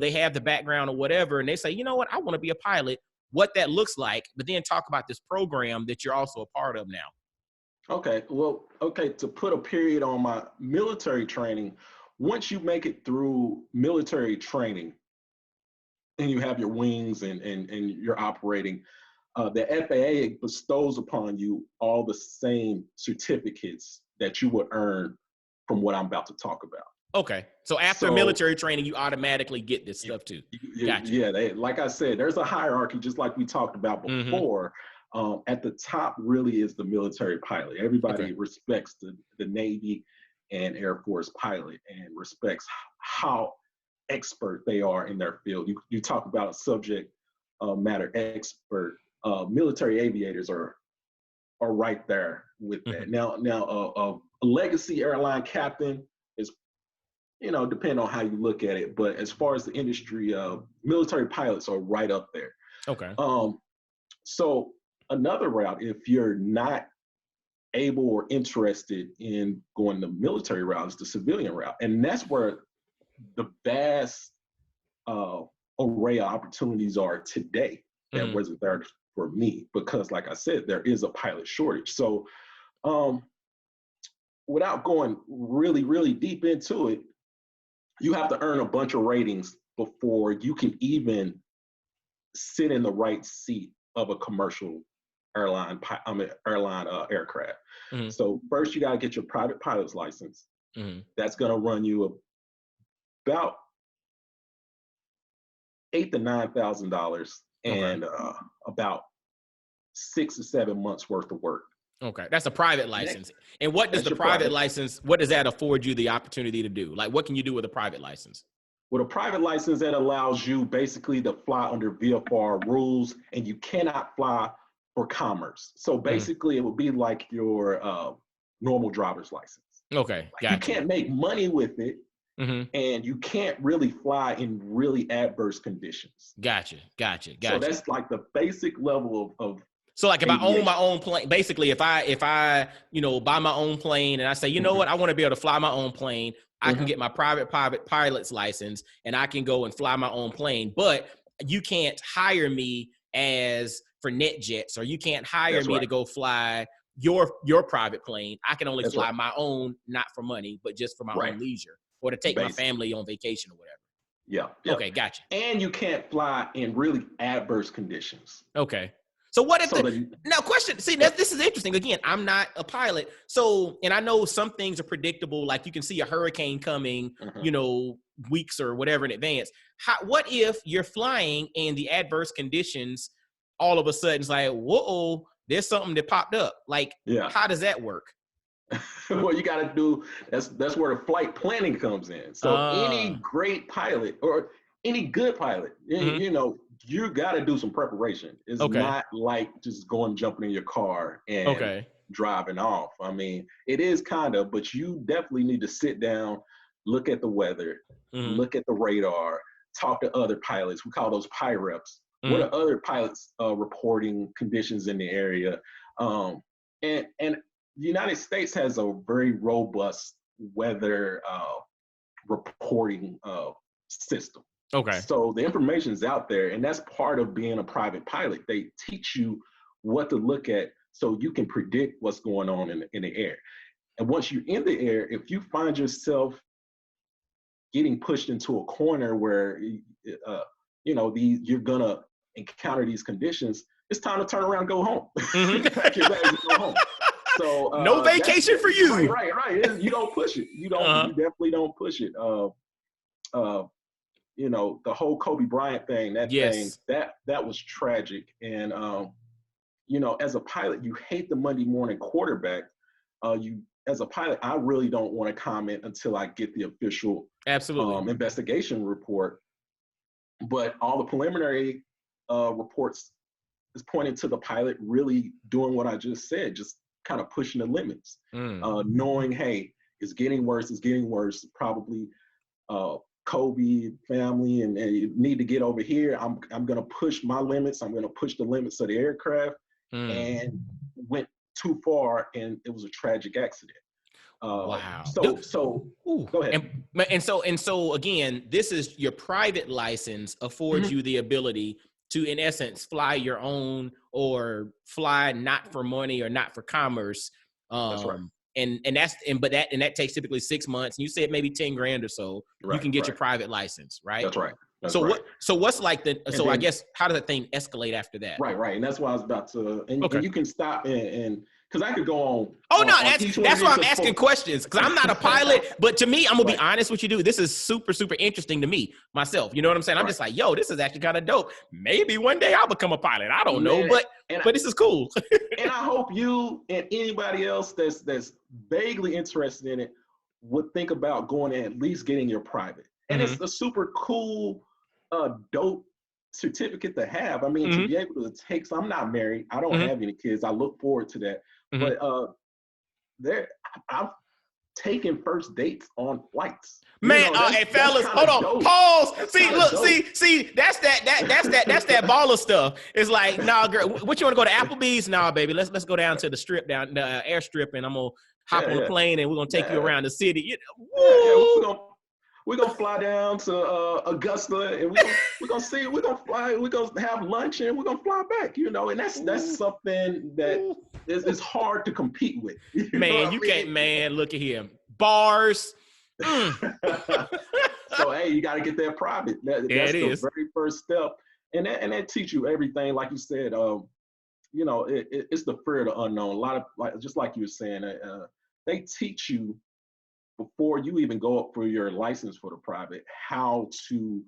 [SPEAKER 1] they have the background or whatever, and they say, what, I want to be a pilot, what that looks like, but then talk about this program that you're also a part of now.
[SPEAKER 2] Okay, well, okay, to put a period on my military training, once you make it through military training and you have your wings, and you're operating, the FAA bestows upon you all the same certificates that you would earn from what I'm about to talk about.
[SPEAKER 1] Okay. So after
[SPEAKER 2] So,
[SPEAKER 1] military training, you automatically get this stuff too. Gotcha.
[SPEAKER 2] yeah, like I said, there's a hierarchy, just like we talked about
[SPEAKER 1] Mm-hmm.
[SPEAKER 2] before. At the top really is the military pilot.
[SPEAKER 1] Okay.
[SPEAKER 2] Everybody respects the Navy and Air Force pilot, and respects how expert they are in their field. You talk about a subject matter expert. Military aviators are right there with
[SPEAKER 1] Mm-hmm.
[SPEAKER 2] that. Now, a legacy airline captain is, depending on how you look at it, but as far as the industry, military pilots are right up there.
[SPEAKER 1] Okay.
[SPEAKER 2] So another route, if you're not able or interested in going the military route, is the civilian route, and that's where the vast array of opportunities are today that wasn't there for me, because like I said, there is a pilot shortage. So without going really, really deep into it, you have to earn a bunch of ratings before you can even sit in the right seat of a commercial airline aircraft. So first you got to get your private pilot's license. That's going to run you about $8,000 to $9,000 and about 6 to 7 months worth of work.
[SPEAKER 1] Okay, that's a private license. And what does the private license, what does that afford you the opportunity to do? Like, what can you do with a private license?
[SPEAKER 2] With a private license, that allows you basically to fly under VFR rules, and you cannot fly for commerce. So basically, it would be like your normal driver's license.
[SPEAKER 1] Okay,
[SPEAKER 2] gotcha. You can't make money with it, and you can't really fly in really adverse conditions.
[SPEAKER 1] Gotcha.
[SPEAKER 2] So that's like the basic level of
[SPEAKER 1] so like if
[SPEAKER 2] aviation.
[SPEAKER 1] I own my own plane, basically if I buy my own plane and I say, you know what, I want to be able to fly my own plane, I can get my private pilot's license and I can go and fly my own plane, but you can't hire me for NetJets, or you can't hire me to go fly your private plane. I can only fly my own, not for money, but just for my own leisure, or to take my family on vacation or whatever.
[SPEAKER 2] Yeah. Okay,
[SPEAKER 1] gotcha.
[SPEAKER 2] And you can't fly in really adverse conditions.
[SPEAKER 1] Okay. So what if now question, see, this is interesting. Again, I'm not a pilot. So, and I know some things are predictable. Like you can see a hurricane coming, weeks or whatever in advance. What if you're flying and the adverse conditions all of a sudden it's like, whoa, there's something that popped up. Like, how does that work?
[SPEAKER 2] Well, you got to do, that's where the flight planning comes in. So any great pilot or any good pilot, you got to do some preparation. It's not like just jumping in your car and driving off. I mean, it is kind of, but you definitely need to sit down, look at the weather, look at the radar, talk to other pilots. We call those PIREPs. What are other pilots reporting conditions in the area? And the United States has a very robust weather reporting system.
[SPEAKER 1] Okay.
[SPEAKER 2] So the information is out there, and that's part of being a private pilot. They teach you what to look at so you can predict what's going on in the air. And once you're in the air, if you find yourself getting pushed into a corner where you're gonna encounter these conditions, it's time to turn around and go home. Pack your bags and go home. So
[SPEAKER 1] no vacation for you.
[SPEAKER 2] Right. You don't push it. You don't. You definitely don't push it. The whole Kobe Bryant thing. That was tragic. And as a pilot, you hate the Monday morning quarterback. As a pilot, I really don't want to comment until I get the official investigation report. But all the preliminary reports is pointing to the pilot really doing what I just said, just kind of pushing the limits, knowing, hey, it's getting worse, probably Kobe family, and you need to get over here. I'm going to push my limits. I'm going to push the limits of the aircraft, and went too far, and it was a tragic accident.
[SPEAKER 1] Wow.
[SPEAKER 2] So go ahead.
[SPEAKER 1] And so again, this is your private license affords you the ability to, in essence, fly your own or fly not for money or not for commerce.
[SPEAKER 2] That's right.
[SPEAKER 1] And that takes typically 6 months. And you said maybe 10 grand or so, you can get your private license, right?
[SPEAKER 2] That's right.
[SPEAKER 1] What's like I guess, how does that thing escalate after that?
[SPEAKER 2] Right. And that's why I was about to, and you can stop and because I could go on.
[SPEAKER 1] That's why I'm asking questions, because I'm not a pilot. But to me, I'm going to be honest with you, dude. This is super, super interesting to me, myself. You know what I'm saying? I'm just like, yo, this is actually kind of dope. Maybe one day I'll become a pilot. I don't know, but this is cool.
[SPEAKER 2] And I hope you and anybody else that's vaguely interested in it would think about going and at least getting your private. And it's a super cool, dope certificate to have. I mean, to be able to take, so I'm not married. I don't have any kids. I look forward to that. But I've taken first dates on flights.
[SPEAKER 1] Man, hey fellas, hold on, dope. Pause. See, that's that baller stuff. It's like, nah, girl, what you want to go to Applebee's? Nah, baby, let's go down to the strip, down the airstrip, and I'm gonna hop on the plane, and we're gonna take you around the city.
[SPEAKER 2] we're gonna fly down to Augusta, and we're gonna see, we're gonna fly, we're gonna have lunch, and we're gonna fly back. You know, and that's something that is hard to compete with. You know
[SPEAKER 1] Man,
[SPEAKER 2] what
[SPEAKER 1] you
[SPEAKER 2] I
[SPEAKER 1] can't,
[SPEAKER 2] mean?
[SPEAKER 1] man, look at him. Bars.
[SPEAKER 2] So hey, you got to get that private.
[SPEAKER 1] There
[SPEAKER 2] That's
[SPEAKER 1] it
[SPEAKER 2] the
[SPEAKER 1] is.
[SPEAKER 2] very first step, and that teach you everything. Like you said, you know, it's the fear of the unknown. A lot of just like you were saying, they teach you before you even go up for your license for the private how to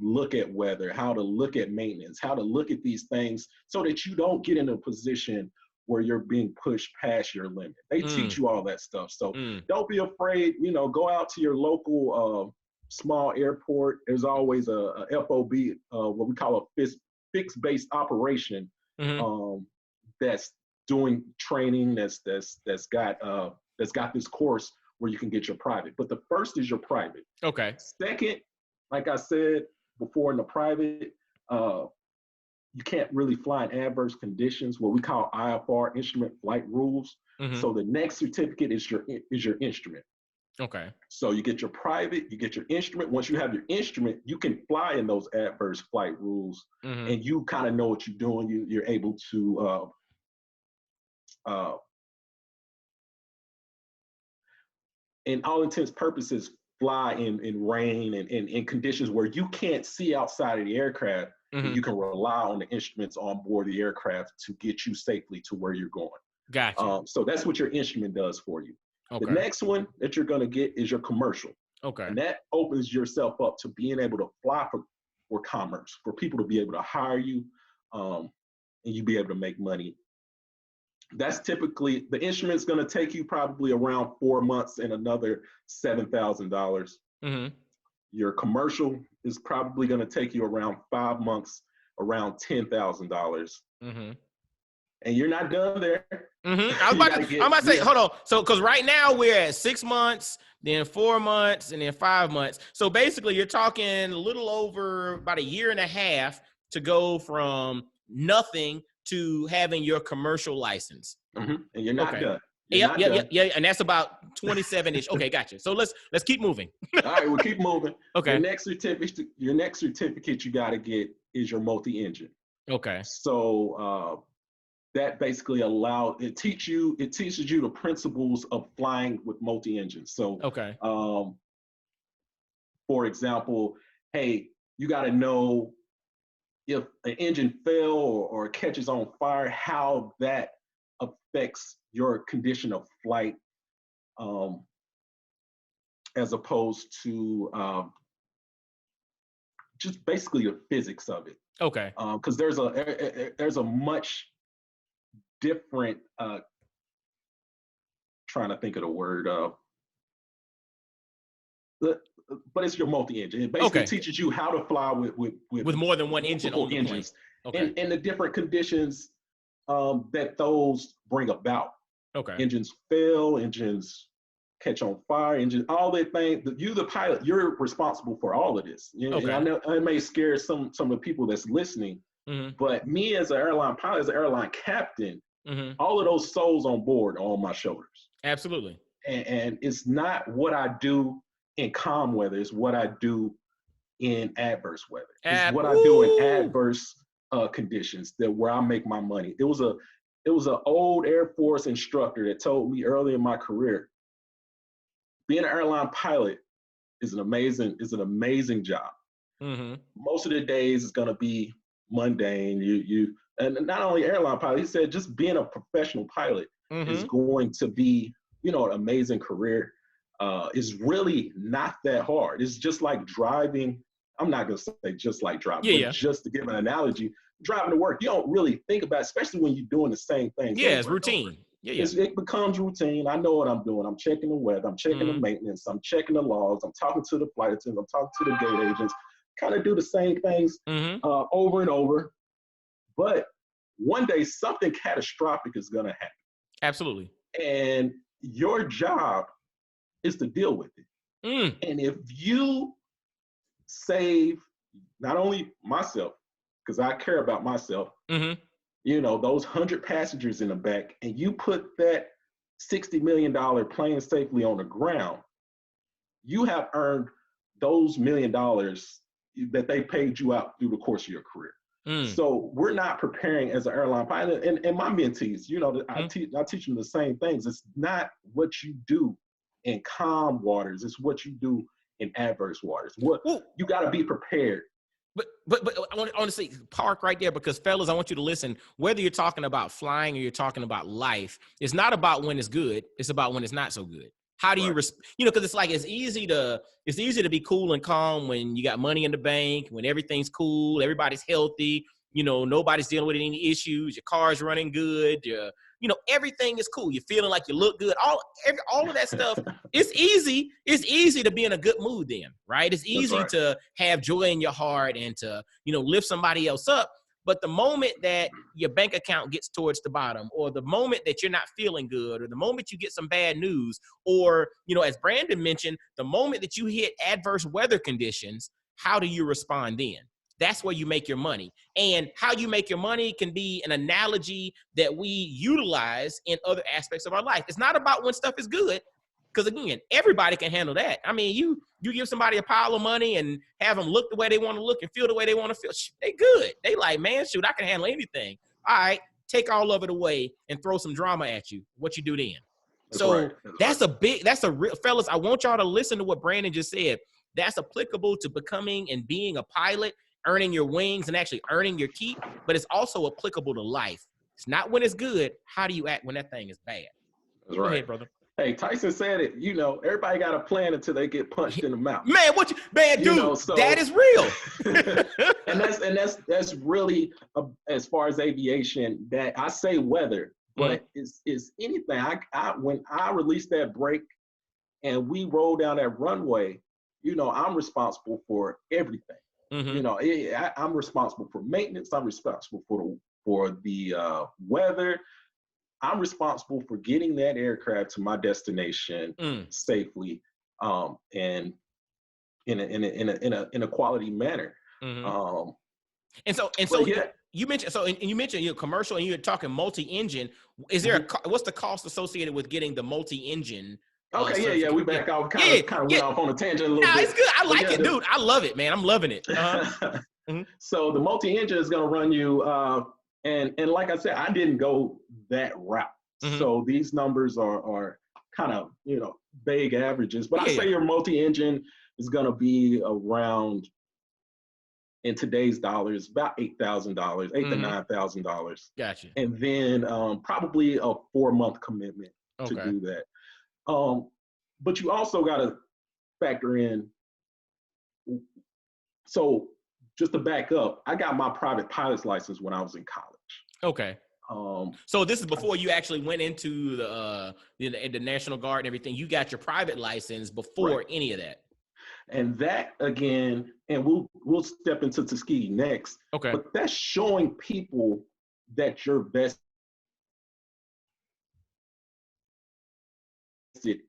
[SPEAKER 2] look at weather, how to look at maintenance, how to look at these things, so that you don't get in a position where you're being pushed past your limit. They teach you all that stuff. So don't be afraid. You know, go out to your local small airport. There's always a FOB, what we call a fixed base operation,
[SPEAKER 1] Mm-hmm.
[SPEAKER 2] that's doing training. That's got this course where you can get your private. But the first is your private.
[SPEAKER 1] Okay.
[SPEAKER 2] Second, like I said before, in the private, you can't really fly in adverse conditions, what we call IFR, instrument flight rules.
[SPEAKER 1] Mm-hmm.
[SPEAKER 2] So the next certificate is your instrument.
[SPEAKER 1] Okay.
[SPEAKER 2] So you get your private, you get your instrument. Once you have your instrument, you can fly in those adverse flight rules, and you kind of know what you're doing. You're able to in all intents purposes, fly in rain and in conditions where you can't see outside of the aircraft, and you can rely on the instruments on board the aircraft to get you safely to where you're going.
[SPEAKER 1] Gotcha.
[SPEAKER 2] So that's what your instrument does for you.
[SPEAKER 1] Okay.
[SPEAKER 2] The next one that you're going to get is your commercial.
[SPEAKER 1] Okay.
[SPEAKER 2] And that opens yourself up to being able to fly for commerce, for people to be able to hire you, and you be able to make money. That's typically, the instrument's going to take you probably around 4 months and another $7,000. Your commercial is probably going to take you around 5 months, around $10,000. And you're not done there.
[SPEAKER 1] I'm about to say, hold on. So, because right now we're at 6 months, then 4 months, and then 5 months. So basically, you're talking a little over about a year and a half to go from nothing to having your commercial license.
[SPEAKER 2] And you're not done.
[SPEAKER 1] Yeah, and that's about 27-ish. Okay, gotcha. So let's keep moving.
[SPEAKER 2] All right, we'll keep moving.
[SPEAKER 1] Okay.
[SPEAKER 2] Your next certificate you got to get is your multi-engine.
[SPEAKER 1] Okay.
[SPEAKER 2] So that basically teaches you the principles of flying with multi-engines. So
[SPEAKER 1] okay.
[SPEAKER 2] For example, hey, you got to know if an engine fail or catches on fire, how that affects your condition of flight, as opposed to just basically the physics of it.
[SPEAKER 1] Okay.
[SPEAKER 2] Because there's a much different, trying to think of the word, but it's your multi-engine. It basically teaches you how to fly with
[SPEAKER 1] more than one engine on the
[SPEAKER 2] engines,
[SPEAKER 1] okay.
[SPEAKER 2] and the different conditions that those bring about.
[SPEAKER 1] Okay.
[SPEAKER 2] Engines fail, engines catch on fire, engines, all that thing. You, the pilot, you're responsible for all of this. And I know it may scare some of the people that's listening, but me as an airline pilot, as an airline captain, all of those souls on board are on my shoulders.
[SPEAKER 1] Absolutely.
[SPEAKER 2] And it's not what I do in calm weather, it's what I do in adverse weather. It's what I do in adverse conditions where I make my money. It was an old Air Force instructor that told me early in my career, being an airline pilot is an amazing job. Most of the days is going to be mundane. And not only airline pilot, he said just being a professional pilot is going to be, an amazing career. Is really not that hard. It's just like driving. I'm not going to say just like driving, but just to give an analogy, driving to work, you don't really think about it, especially when you're doing the same thing.
[SPEAKER 1] Yeah, it's routine.
[SPEAKER 2] It becomes routine. I know what I'm doing. I'm checking the weather. I'm checking the maintenance. I'm checking the logs. I'm talking to the flight attendants. I'm talking to the gate agents. Kind of do the same things over and over. But one day, something catastrophic is going to happen.
[SPEAKER 1] Absolutely.
[SPEAKER 2] And your job is to deal with it. And if you save not only myself, because I care about myself, those 100 passengers in the back, and you put that $60 million plane safely on the ground, you have earned those $1 million that they paid you out through the course of your career. So we're not preparing as an airline pilot, and my mentees, you know, I teach them the same things. It's not what you do in calm waters; it's what you do in adverse waters. What you got to be prepared.
[SPEAKER 1] But I want to say park right there, because fellas, I want you to listen. Whether you're talking about flying or you're talking about life, it's not about when it's good. It's about when it's not so good. How do you, you know, because it's like it's easy to be cool and calm when you got money in the bank, when everything's cool, everybody's healthy, you know, nobody's dealing with any issues, your car's running good, you know, everything is cool. You're feeling like you look good. All of that stuff. It's easy. It's easy to be in a good mood then, right? It's easy to have joy in your heart and to, you know, lift somebody else up. But the moment that your bank account gets towards the bottom, or the moment that you're not feeling good, or the moment you get some bad news, or, you know, as Brandon mentioned, the moment that you hit adverse weather conditions, how do you respond then? That's where you make your money. And how you make your money can be an analogy that we utilize in other aspects of our life. It's not about when stuff is good, because again, everybody can handle that. I mean, you give somebody a pile of money and have them look the way they want to look and feel the way they want to feel. They good. They like, man, shoot, I can handle anything. All right, take all of it away and throw some drama at you. What you do then? That's a real, fellas, I want y'all to listen to what Brandon just said. That's applicable to becoming and being a pilot, earning your wings and actually earning your keep, but it's also applicable to life. It's not when it's good. How do you act when that thing is bad?
[SPEAKER 2] That's
[SPEAKER 1] Go
[SPEAKER 2] right,
[SPEAKER 1] ahead, brother.
[SPEAKER 2] Hey, Tyson said it. You know, everybody got a plan until they get punched in the mouth.
[SPEAKER 1] Man, dude, you know, so, that is real.
[SPEAKER 2] and that's really as far as aviation. That I say weather, but it's anything. When I release that brake and we roll down that runway, you know, I'm responsible for everything. You know, I'm responsible for maintenance. I'm responsible for the weather. I'm responsible for getting that aircraft to my destination safely, and in a quality manner.
[SPEAKER 1] And so yeah. you mentioned you're commercial and you're talking multi-engine. Is there what's the cost associated with getting the multi-engine?
[SPEAKER 2] Okay, yeah, we back off. Kind of went off on a tangent a little bit.
[SPEAKER 1] It's good. I like it, dude. I love it, man. I'm loving it.
[SPEAKER 2] So the multi-engine is going to run you, and like I said, I didn't go that route. So these numbers are kind of, you know, vague averages. But I say your multi-engine is going to be around, in today's dollars, about $8,000, $8,000 to $9,000.
[SPEAKER 1] Gotcha.
[SPEAKER 2] And then probably a 4-month commitment to do that. But you also got to factor in. So just to back up, I got my private pilot's license when I was in college.
[SPEAKER 1] Okay. So this is before you actually went into the National Guard and everything. You got your private license before any of that.
[SPEAKER 2] And that again, and we'll step into Tuskegee next.
[SPEAKER 1] Okay.
[SPEAKER 2] But that's showing people that you're vested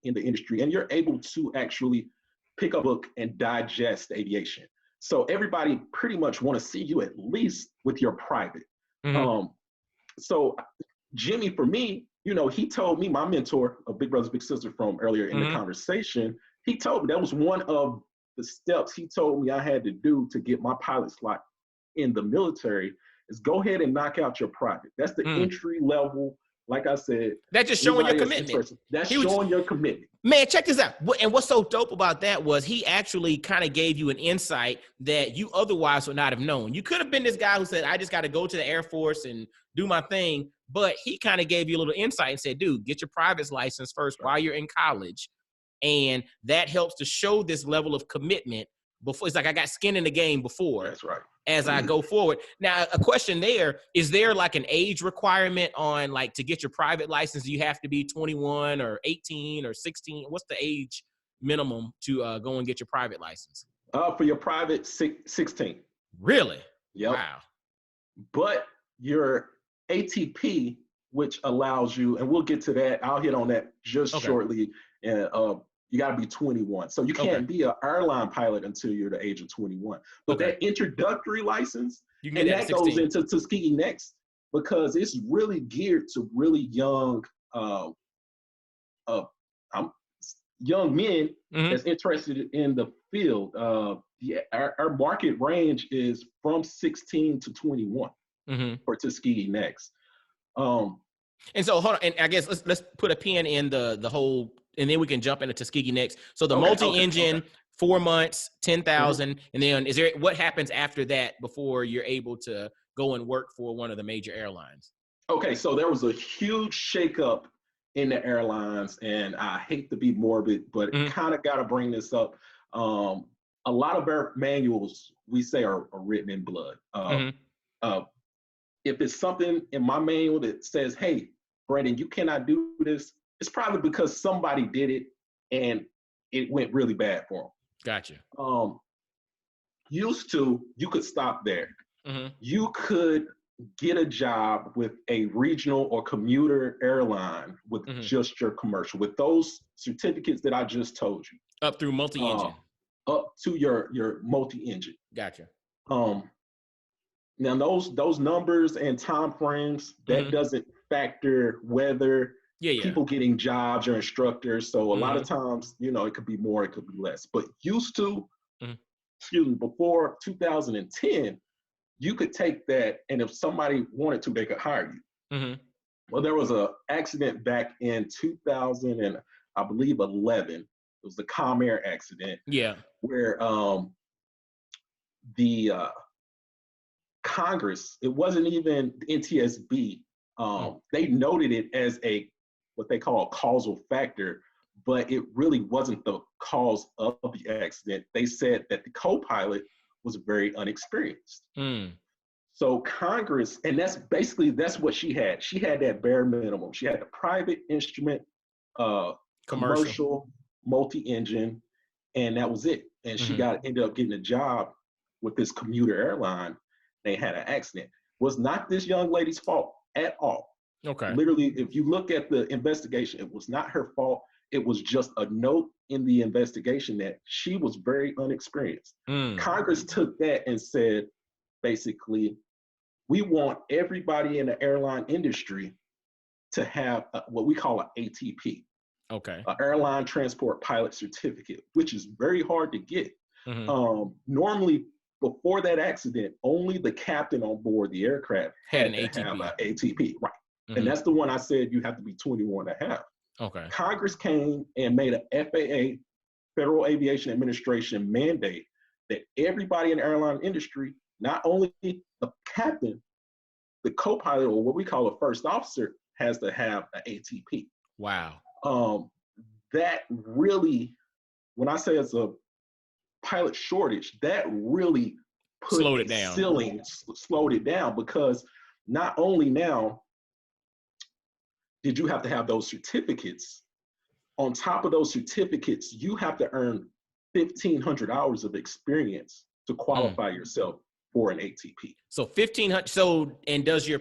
[SPEAKER 2] in the industry and you're able to actually pick up a book and digest aviation. So everybody pretty much want to see you at least with your private. So Jimmy, for me, you know, he told me, my mentor, a Big Brothers Big Sister from earlier in the conversation, he told me that was one of the steps he told me I had to do to get my pilot slot in the military, is go ahead and knock out your private. That's the entry level. Like I said,
[SPEAKER 1] that's just showing your commitment.
[SPEAKER 2] That's showing your commitment.
[SPEAKER 1] Man, check this out. And what's so dope about that was he actually kind of gave you an insight that you otherwise would not have known. You could have been this guy who said, I just got to go to the Air Force and do my thing. But he kind of gave you a little insight and said, dude, get your private license first while you're in college. And that helps to show this level of commitment before. It's like, I got skin in the game before.
[SPEAKER 2] That's right.
[SPEAKER 1] As I go forward. Now, a question there, is there like an age requirement on like to get your private license? You have to be 21 or 18 or 16. What's the age minimum to go and get your private license?
[SPEAKER 2] For your private, 16.
[SPEAKER 1] Really?
[SPEAKER 2] Yep.
[SPEAKER 1] Wow.
[SPEAKER 2] But your ATP, which allows you, and we'll get to that, I'll hit on that just shortly, and you got to be 21. So you can't be an airline pilot until you're the age of 21. But that introductory license, you can get that goes into Tuskegee next, because it's really geared to really young, young men
[SPEAKER 1] Mm-hmm.
[SPEAKER 2] that's interested in the field. Our market range is from 16 to 21
[SPEAKER 1] Mm-hmm.
[SPEAKER 2] for Tuskegee next. Um,
[SPEAKER 1] And so hold on, and I guess let's put a pin in the whole, and then we can jump into Tuskegee next. So the multi-engine, 4 months, 10,000, and then is there what happens after that before you're able to go and work for one of the major airlines?
[SPEAKER 2] Okay, so there was a huge shakeup in the airlines, and I hate to be morbid, but
[SPEAKER 1] Mm-hmm.
[SPEAKER 2] kind of got to bring this up. A lot of our manuals we say are written in blood.
[SPEAKER 1] Mm-hmm.
[SPEAKER 2] Uh, if it's something in my manual that says, "Hey, Brandon, you cannot do this," it's probably because somebody did it and it went really bad for them.
[SPEAKER 1] Gotcha.
[SPEAKER 2] Used to, you could stop there.
[SPEAKER 1] Mm-hmm.
[SPEAKER 2] You could get a job with a regional or commuter airline with
[SPEAKER 1] Mm-hmm.
[SPEAKER 2] just your commercial, with those certificates that I just told you,
[SPEAKER 1] Up through multi-engine.
[SPEAKER 2] up to your multi-engine.
[SPEAKER 1] Gotcha.
[SPEAKER 2] Now those numbers and time frames, that doesn't factor whether people getting jobs or instructors. So a lot of times, it could be more, it could be less. But used to, before 2010, you could take that, and if somebody wanted to, they could hire you.
[SPEAKER 1] Mm-hmm.
[SPEAKER 2] Well, there was an accident back in 2000 and I believe 11. It was the Comair accident.
[SPEAKER 1] Yeah.
[SPEAKER 2] Where the Congress, it wasn't even the NTSB. They noted it as what they call a causal factor, but it really wasn't the cause of the accident. They said that the co-pilot was very unexperienced. So Congress, and that's what she had. She had that bare minimum. She had the private instrument, commercial, multi-engine, and that was it. And she ended up getting a job with this commuter airline. They had an accident. Was not this young lady's fault at all.
[SPEAKER 1] Okay.
[SPEAKER 2] Literally, if you look at the investigation, it was not her fault. It was just a note in the investigation that she was very unexperienced. Congress took that and said, basically, we want everybody in the airline industry to have what we call an ATP.
[SPEAKER 1] Okay.
[SPEAKER 2] An airline transport pilot certificate, which is very hard to get. Normally, before that accident, only the captain on board the aircraft had an ATP. Have an ATP, right? And that's the one I said you have to be 21 to have.
[SPEAKER 1] Okay.
[SPEAKER 2] Congress came and made an FAA, Federal Aviation Administration, mandate that everybody in the airline industry, not only the captain, the co-pilot, or what we call a first officer, has to have an ATP.
[SPEAKER 1] Wow.
[SPEAKER 2] That really, when I say it's a pilot shortage, that really
[SPEAKER 1] slowed it down.
[SPEAKER 2] Slowed it down, because not only now did you have to have those certificates, on top of those certificates, you have to earn 1,500 hours of experience to qualify yourself for an ATP.
[SPEAKER 1] So 1,500. So, and do the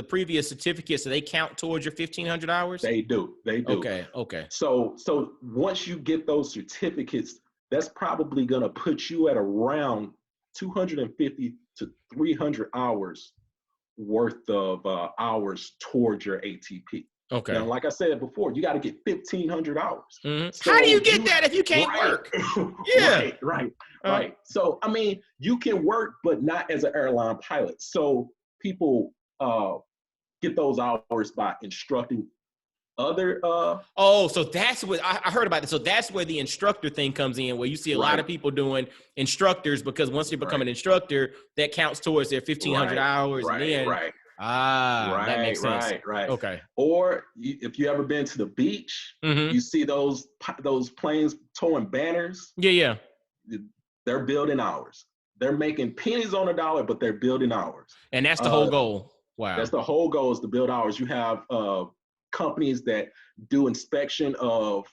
[SPEAKER 1] previous certificates, do they count towards your 1,500 hours?
[SPEAKER 2] They do.
[SPEAKER 1] Okay.
[SPEAKER 2] So once you get those certificates, that's probably going to put you at around 250 to 300 hours worth of hours towards your ATP.
[SPEAKER 1] Okay.
[SPEAKER 2] Now, like I said before, you got to get 1,500 hours.
[SPEAKER 1] So how do you get that if you can't work?
[SPEAKER 2] Yeah. Right. So, I mean, you can work, but not as an airline pilot. So people get those hours by instructing other.
[SPEAKER 1] So that's what I heard about this. So that's where the instructor thing comes in, where you see a lot of people doing instructors, because once you become an instructor, that counts towards their 1,500 hours. That makes sense.
[SPEAKER 2] Right.
[SPEAKER 1] Okay.
[SPEAKER 2] Or if you ever been to the beach, you see those planes towing banners.
[SPEAKER 1] Yeah.
[SPEAKER 2] They're building hours. They're making pennies on a dollar, but they're building hours.
[SPEAKER 1] And that's the whole goal. Wow.
[SPEAKER 2] That's the whole goal, is to build hours. You have companies that do inspection of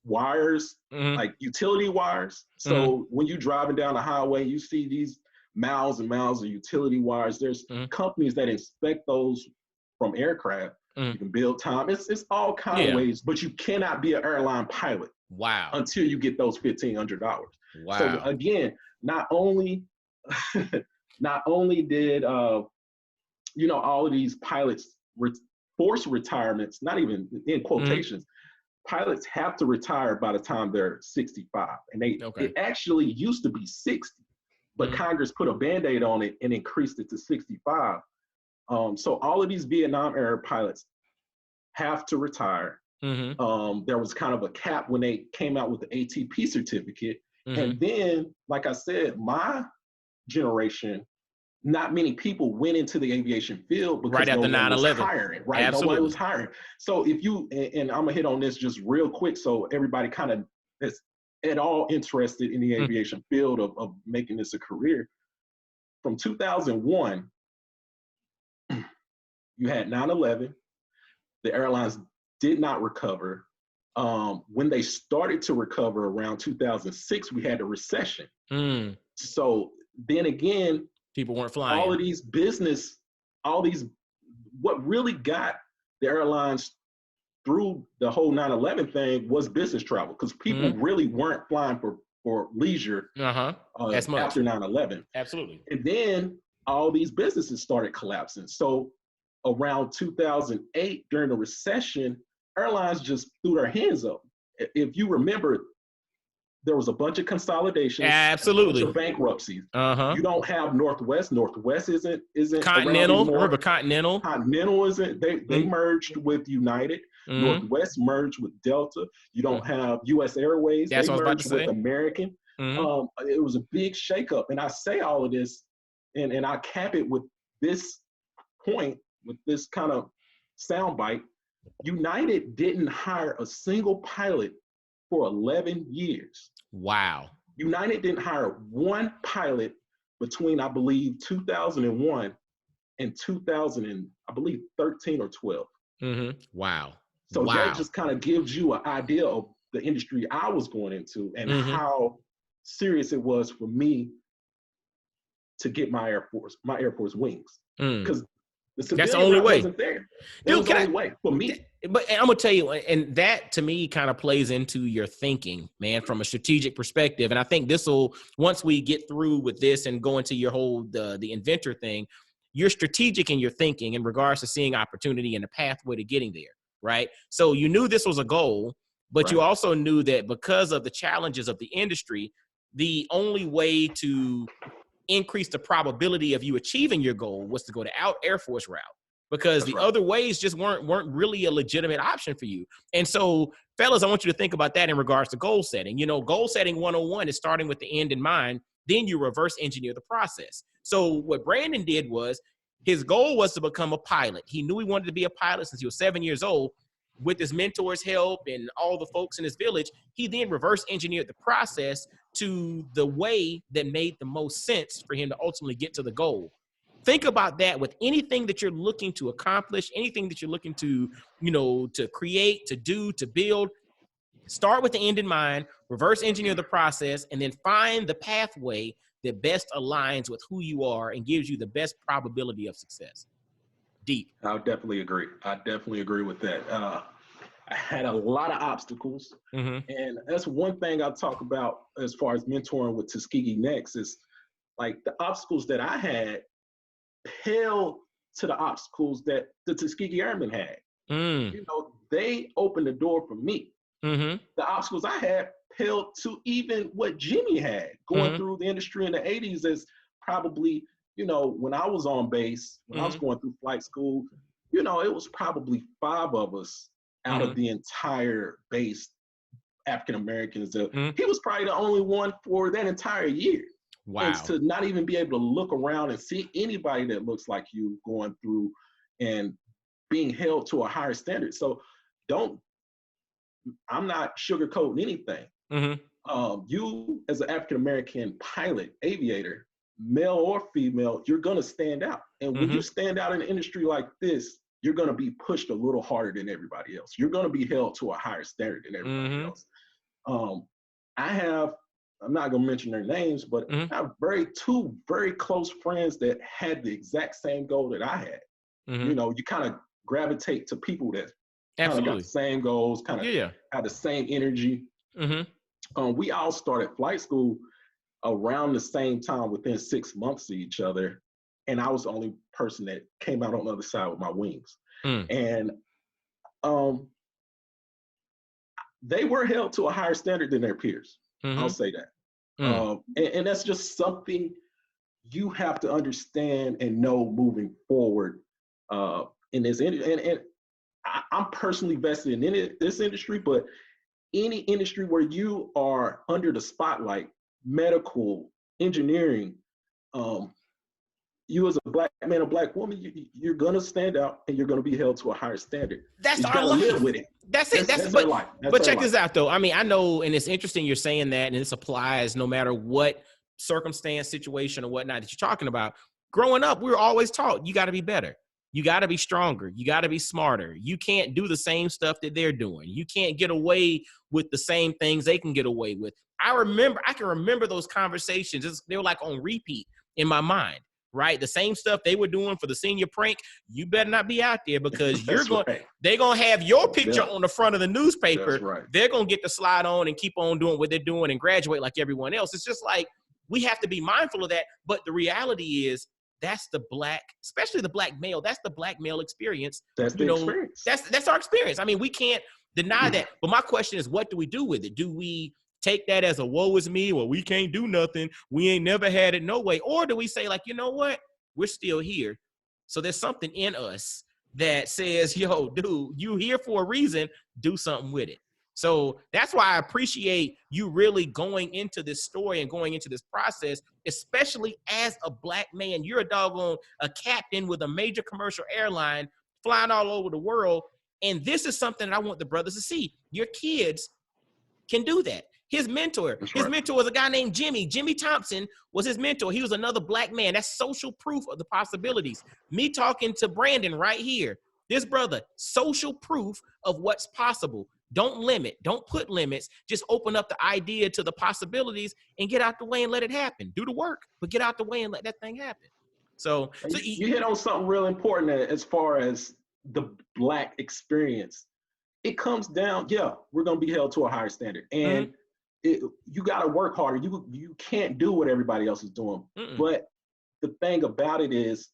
[SPEAKER 2] wires, like utility wires. So when you're driving down the highway, you see these miles and miles of utility wires. There's companies that inspect those from aircraft. You can build time. It's all kind of ways, but you cannot be an airline pilot.
[SPEAKER 1] Wow.
[SPEAKER 2] Until you get those 1,500 hours.
[SPEAKER 1] Wow.
[SPEAKER 2] So again, not only did all of these pilots force retirements, not even in quotations, pilots have to retire by the time they're 65. And it actually used to be 60, but Congress put a Band-Aid on it and increased it to 65. So all of these Vietnam era pilots have to retire. There was kind of a cap when they came out with the ATP certificate. And then, like I said, my generation, not many people went into the aviation field because
[SPEAKER 1] right after
[SPEAKER 2] no one was
[SPEAKER 1] 9/11.
[SPEAKER 2] hiring, right?
[SPEAKER 1] Absolutely.
[SPEAKER 2] Nobody was hiring. So if you, and I'm gonna hit on this just real quick so everybody kind of is at all interested in the aviation field of making this a career. From 2001, you had 9/11. The airlines did not recover. When they started to recover around 2006, we had a recession. So then again,
[SPEAKER 1] people weren't flying.
[SPEAKER 2] All of these what really got the airlines through the whole 9/11 thing was business travel, because people really weren't flying for leisure
[SPEAKER 1] as much
[SPEAKER 2] after 9/11.
[SPEAKER 1] Absolutely.
[SPEAKER 2] And then all these businesses started collapsing. So around 2008, during the recession, airlines just threw their hands up. If you remember, there was a bunch of consolidations,
[SPEAKER 1] absolutely,
[SPEAKER 2] a bunch of bankruptcies. You don't have Northwest. Northwest isn't
[SPEAKER 1] Continental. Remember Continental?
[SPEAKER 2] Continental isn't. They merged with United. Northwest merged with Delta. You don't have U.S. Airways.
[SPEAKER 1] That's
[SPEAKER 2] they
[SPEAKER 1] what I was about to
[SPEAKER 2] merged with
[SPEAKER 1] say.
[SPEAKER 2] American. It was a big shakeup, and I say all of this, and I cap it with this point, with this kind of soundbite. United didn't hire a single pilot for 11 years.
[SPEAKER 1] Wow.
[SPEAKER 2] United didn't hire one pilot between, I believe, 2001 and 13 or 12.
[SPEAKER 1] Wow.
[SPEAKER 2] So that just kind of gives you an idea of the industry I was going into and how serious it was for me to get my Air Force wings. Because
[SPEAKER 1] that's the only way.
[SPEAKER 2] Wasn't there.
[SPEAKER 1] Dude,
[SPEAKER 2] the only way for me.
[SPEAKER 1] But I'm gonna tell you, and that to me kind of plays into your thinking, man, from a strategic perspective. And I think this will, once we get through with this and go into your whole the inventor thing, you're strategic in your thinking in regards to seeing opportunity and the pathway to getting there, right? So you knew this was a goal, but you also knew that because of the challenges of the industry, the only way to increase the probability of you achieving your goal was to go the Air Force route, because the other ways just weren't really a legitimate option for you. And so, fellas, I want you to think about that in regards to goal setting. You know, goal setting 101 is starting with the end in mind. Then you reverse engineer the process. So what Brandon did was, his goal was to become a pilot. He knew he wanted to be a pilot since he was 7 years old. With his mentor's help and all the folks in his village, he then reverse engineered the process to the way that made the most sense for him to ultimately get to the goal. Think about that with anything that you're looking to accomplish, anything that you're looking to, to create, to do, to build. Start with the end in mind, reverse engineer the process, and then find the pathway that best aligns with who you are and gives you the best probability of success. Deep.
[SPEAKER 2] I definitely agree. With that. I had a lot of obstacles, and that's one thing I talk about as far as mentoring with Tuskegee Next is, like, the obstacles that I had pale to the obstacles that the Tuskegee Airmen had. They opened the door for me. The obstacles I had paled to even what Jimmy had going through the industry in the 80s as probably, when I was on base, when I was going through flight school, it was probably 5 of us out of the entire base, African Americans. He was probably the only one for that entire year.
[SPEAKER 1] Wow.
[SPEAKER 2] And to not even be able to look around and see anybody that looks like you going through and being held to a higher standard. So I'm not sugarcoating anything. You, as an African American pilot, aviator, male or female, you're going to stand out. And when you stand out in an industry like this, you're going to be pushed a little harder than everybody else. You're going to be held to a higher standard than everybody else. I'm not going to mention their names, but I have two very close friends that had the exact same goal that I had. You kind of gravitate to people that kind of got the same goals, kind of had the same energy. We all started flight school around the same time, within 6 months of each other. And I was the only person that came out on the other side with my wings. And they were held to a higher standard than their peers. I'll
[SPEAKER 1] Mm-hmm.
[SPEAKER 2] say that.
[SPEAKER 1] Mm.
[SPEAKER 2] And that's just something you have to understand and know moving forward in this industry. And I'm personally vested in this industry, but any industry where you are under the spotlight, medical, engineering, um, you as a black man or black woman, you're gonna stand out and you're gonna be held to a higher standard.
[SPEAKER 1] That's
[SPEAKER 2] You
[SPEAKER 1] our
[SPEAKER 2] gotta live
[SPEAKER 1] life.
[SPEAKER 2] with it.
[SPEAKER 1] That's it.
[SPEAKER 2] That's their life. That's
[SPEAKER 1] But
[SPEAKER 2] their
[SPEAKER 1] check
[SPEAKER 2] life.
[SPEAKER 1] this out though. I mean, I know, and it's interesting you're saying that, and this applies no matter what circumstance, situation, or whatnot that you're talking about. Growing up, we were always taught you got to be better. You got to be stronger. You got to be smarter. You can't do the same stuff that they're doing. You can't get away with the same things they can get away with. I can remember those conversations. They were like on repeat in my mind, right? The same stuff they were doing for the senior prank. You better not be out there because they're going to have your picture on the front of the newspaper.
[SPEAKER 2] That's right.
[SPEAKER 1] They're going to get to slide on and keep on doing what they're doing and graduate like everyone else. It's just like, we have to be mindful of that. But the reality is, that's the black, especially the black male. That's the black male experience.
[SPEAKER 2] That's the experience.
[SPEAKER 1] That's our experience. I mean, we can't deny that. But my question is, what do we do with it? Do we take that as a woe is me? Well, we can't do nothing. We ain't never had it no way. Or do we say like, you know what? We're still here. So there's something in us that says, yo, dude, you here for a reason. Do something with it. So that's why I appreciate you really going into this story and going into this process, especially as a black man. You're a captain with a major commercial airline flying all over the world. And this is something that I want the brothers to see. Your kids can do that. His mentor was a guy named Jimmy. Jimmy Thompson was his mentor. He was another black man. That's social proof of the possibilities. Me talking to Brandon right here. This brother, social proof of what's possible. Don't limit. Don't put limits. Just open up the idea to the possibilities and get out the way and let it happen. Do the work, but get out the way and let that thing happen. So
[SPEAKER 2] you hit on something real important as far as the black experience. It comes down, we're going to be held to a higher standard. And you got to work harder. You can't do what everybody else is doing. But the thing about it is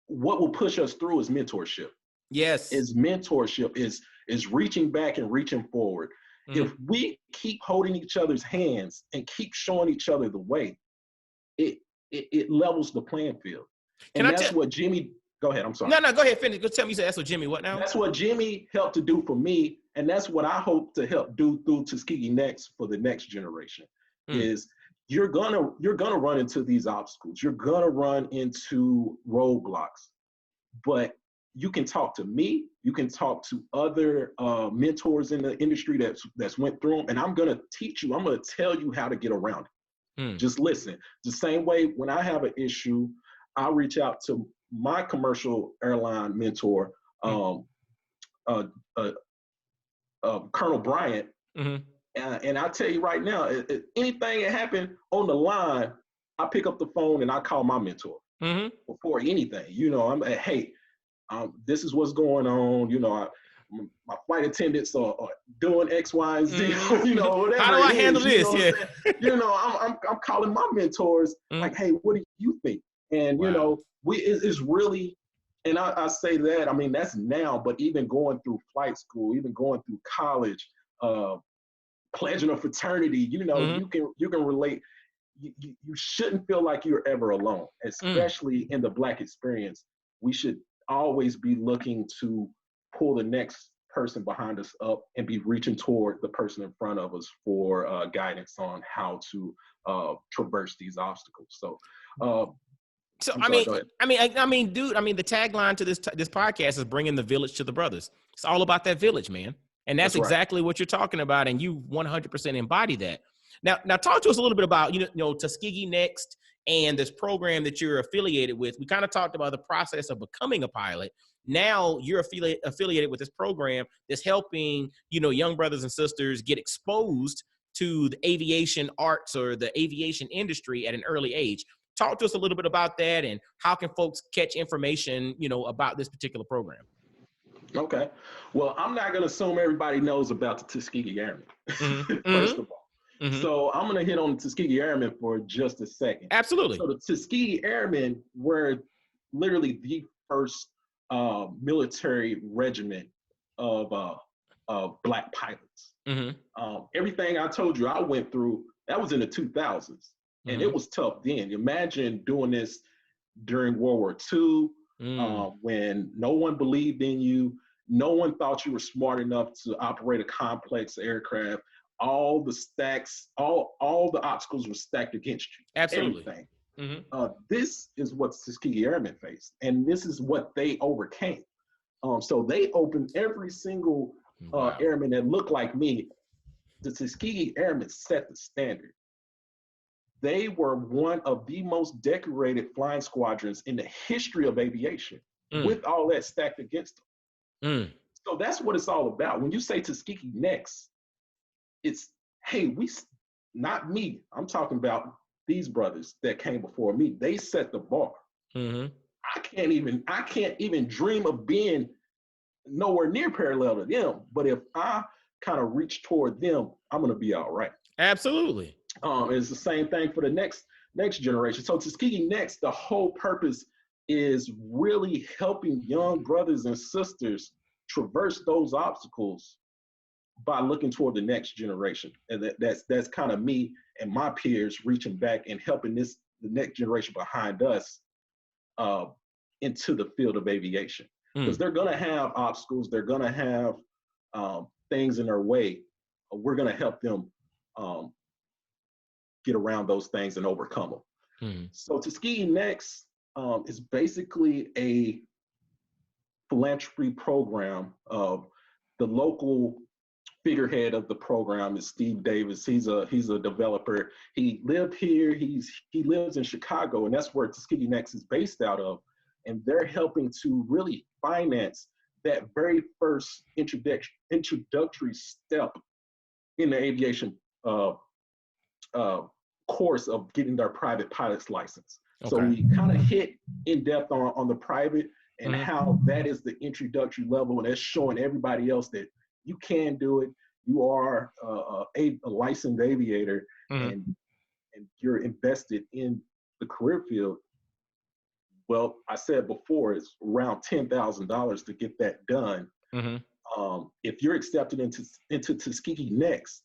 [SPEAKER 2] what will push us through is mentorship.
[SPEAKER 1] Yes.
[SPEAKER 2] Is mentorship, is reaching back and reaching forward. If we keep holding each other's hands and keep showing each other the way, it levels the playing field. And that's what Jimmy, go ahead, I'm sorry.
[SPEAKER 1] No, go ahead, finish. Go tell me you said that's what Jimmy, what now?
[SPEAKER 2] That's what Jimmy helped to do for me, and that's what I hope to help do through Tuskegee Next for the next generation, is you're gonna run into these obstacles. You're gonna run into roadblocks, but you can talk to me. You can talk to other mentors in the industry that's went through them, and I'm gonna teach you. I'm gonna tell you how to get around it. Just listen. The same way when I have an issue, I'll reach out to my commercial airline mentor, Colonel Bryant, and I tell you right now, anything that happened on the line, I pick up the phone and I call my mentor before anything. I'm hey. This is what's going on. My flight attendants are doing X, Y, and Z. Whatever.
[SPEAKER 1] How do I handle this?
[SPEAKER 2] I'm calling my mentors like, hey, what do you think? And it's really, and I say that. I mean, that's now, but even going through flight school, even going through college, pledging a fraternity, you can relate. You shouldn't feel like you're ever alone, especially in the Black experience. We should always be looking to pull the next person behind us up and be reaching toward the person in front of us for dude,
[SPEAKER 1] the tagline to this podcast is bringing the village to the brothers. It's all about that village, man. And that's exactly what you're talking about. And you 100% embody that. Now talk to us a little bit about, Tuskegee Next and this program that you're affiliated with. We kind of talked about the process of becoming a pilot. Now you're affiliated with this program that's helping, young brothers and sisters get exposed to the aviation arts or the aviation industry at an early age. Talk to us a little bit about that and how can folks catch information, about this particular program?
[SPEAKER 2] Okay. Well, I'm not going to assume everybody knows about the Tuskegee Airmen, first of all. So I'm going to hit on the Tuskegee Airmen for just a second.
[SPEAKER 1] Absolutely.
[SPEAKER 2] So the Tuskegee Airmen were literally the first military regiment of Black pilots.
[SPEAKER 1] Mm-hmm.
[SPEAKER 2] Everything I told you I went through, that was in the 2000s. And
[SPEAKER 1] Mm-hmm.
[SPEAKER 2] it was tough then. Imagine doing this during World War II,
[SPEAKER 1] Mm.
[SPEAKER 2] when no one believed in you. No one thought you were smart enough to operate a complex aircraft. All the stacks, all the obstacles were stacked against you.
[SPEAKER 1] Absolutely.
[SPEAKER 2] Everything.
[SPEAKER 1] Mm-hmm.
[SPEAKER 2] This is what Tuskegee Airmen faced, and this is what they overcame. So they opened every single
[SPEAKER 1] Wow.
[SPEAKER 2] airman that looked like me. The Tuskegee Airmen set the standard. They were one of the most decorated flying squadrons in the history of aviation,
[SPEAKER 1] Mm.
[SPEAKER 2] with all that stacked against them.
[SPEAKER 1] Mm.
[SPEAKER 2] So that's what it's all about. When you say Tuskegee next, it's, hey, not me. I'm talking about these brothers that came before me. They set the bar.
[SPEAKER 1] Mm-hmm.
[SPEAKER 2] I can't even dream of being nowhere near parallel to them. But if I kind of reach toward them, I'm gonna be all right.
[SPEAKER 1] Absolutely.
[SPEAKER 2] It's the same thing for the next generation. So Tuskegee Next, the whole purpose is really helping young brothers and sisters traverse those obstacles by looking toward the next generation. And that's kind of me and my peers reaching back and helping the next generation behind us uh, into the field of aviation. Because they're gonna have obstacles, they're gonna have things in their way. We're gonna help them get around those things and overcome them.
[SPEAKER 1] Mm-hmm.
[SPEAKER 2] So Tuskegee Next is basically a philanthropy program. Of the local figurehead of the program is Steve Davis. He's a developer. He lived here. He lives in Chicago, and that's where Tuskegee Next is based out of. And they're helping to really finance that very first introductory step in the aviation course of getting their private pilot's license. Okay. So we kind of hit in depth on the private and how that is the introductory level, and that's showing everybody else that you can do it. You are a licensed aviator, and you're invested in the career field. Well, I said before, it's around $10,000 to get that done. If you're accepted into Tuskegee Next,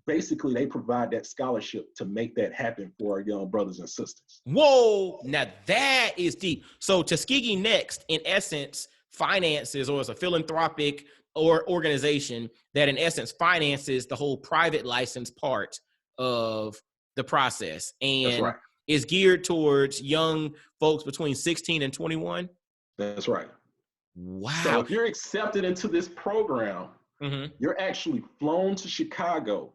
[SPEAKER 2] basically they provide that scholarship to make that happen for our young brothers and sisters.
[SPEAKER 1] Whoa, now that is deep. So Tuskegee Next, in essence, finances, or is a philanthropic or organization that in essence finances the whole private license part of the process, and
[SPEAKER 2] that's right,
[SPEAKER 1] is geared towards young folks between 16 and 21.
[SPEAKER 2] That's right.
[SPEAKER 1] Wow.
[SPEAKER 2] So if you're accepted into this program, you're actually flown to Chicago,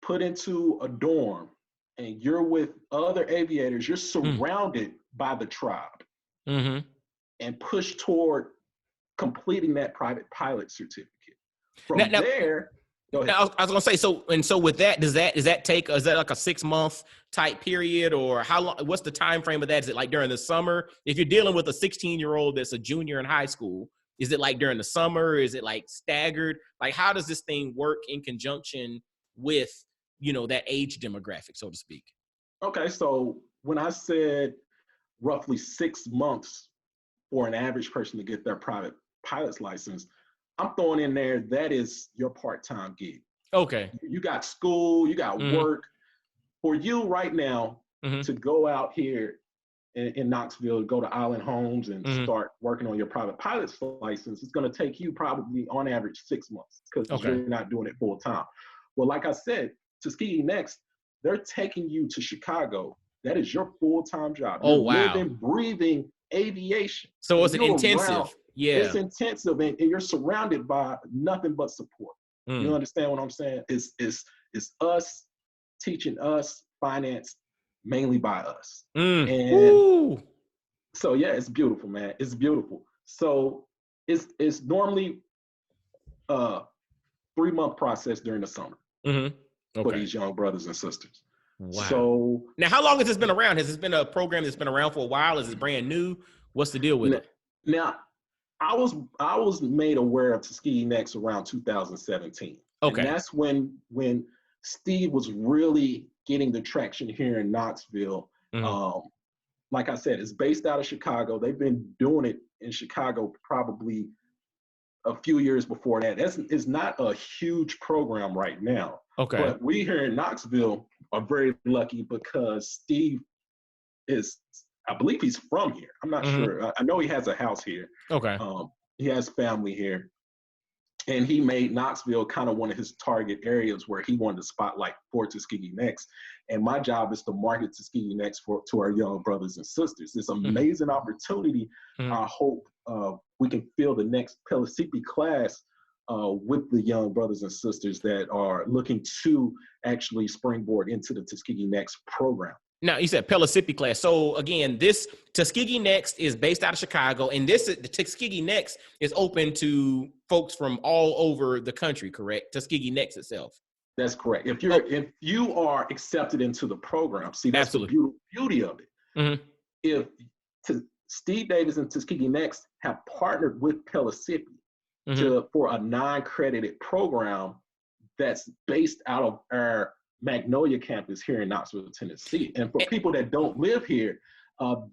[SPEAKER 2] put into a dorm, and you're with other aviators. You're surrounded by the tribe and pushed toward completing that private pilot certificate. From there, go ahead.
[SPEAKER 1] I was gonna say, so with that, is that like a 6-month type period, or how long? What's the time frame of that? Is it like during the summer? If you're dealing with a 16-year-old that's a junior in high school, is it like during the summer? Is it like staggered? Like, how does this thing work in conjunction with, that age demographic, so to speak?
[SPEAKER 2] Okay, so when I said roughly 6 months for an average person to get their private pilot's license, I'm throwing in there that is your part-time gig.
[SPEAKER 1] Okay.
[SPEAKER 2] You got school, you got work. For you right now to go out here in Knoxville, go to Island Homes and start working on your private pilot's license, it's going to take you probably on average 6 months because you're not doing it full time. Well, like I said, Tuskegee Next, they're taking you to Chicago. That is your full-time job. You're living, breathing aviation.
[SPEAKER 1] So it's intensive.
[SPEAKER 2] It's intensive, and you're surrounded by nothing but support. You understand what I'm saying? It's us teaching us finance mainly by us. And so yeah, it's beautiful, man. It's beautiful. So it's normally a 3-month process during the summer for these young brothers and sisters.
[SPEAKER 1] Wow.
[SPEAKER 2] So
[SPEAKER 1] now, how long has this been around? Has this been a program that's been around for a while? Is it brand new? What's the deal with it?
[SPEAKER 2] Now, I was made aware of Tuskegee Next around 2017. Okay. And that's when Steve was really getting the traction here in Knoxville. Like I said, it's based out of Chicago. They've been doing it in Chicago probably a few years before that. It's not a huge program right now.
[SPEAKER 1] Okay.
[SPEAKER 2] But we here in Knoxville are very lucky because Steve is, I believe he's from here. I'm not sure. I know he has a house here.
[SPEAKER 1] Okay.
[SPEAKER 2] He has family here. And he made Knoxville kind of one of his target areas where he wanted to spotlight for Tuskegee Next. And my job is to market Tuskegee Next to our young brothers and sisters. It's an amazing opportunity. I hope we can fill the next Pellissippi class with the young brothers and sisters that are looking to actually springboard into the Tuskegee Next program.
[SPEAKER 1] Now, you said Pellissippi class. So again, this Tuskegee Next is based out of Chicago, and the Tuskegee Next is open to folks from all over the country, correct? Tuskegee Next itself.
[SPEAKER 2] That's correct. If you are accepted into the program, see, that's the beauty of it. If Steve Davis and Tuskegee Next have partnered with Pellissippi for a non-credited program that's based out of our Magnolia campus here in Knoxville, Tennessee. And for people that don't live here,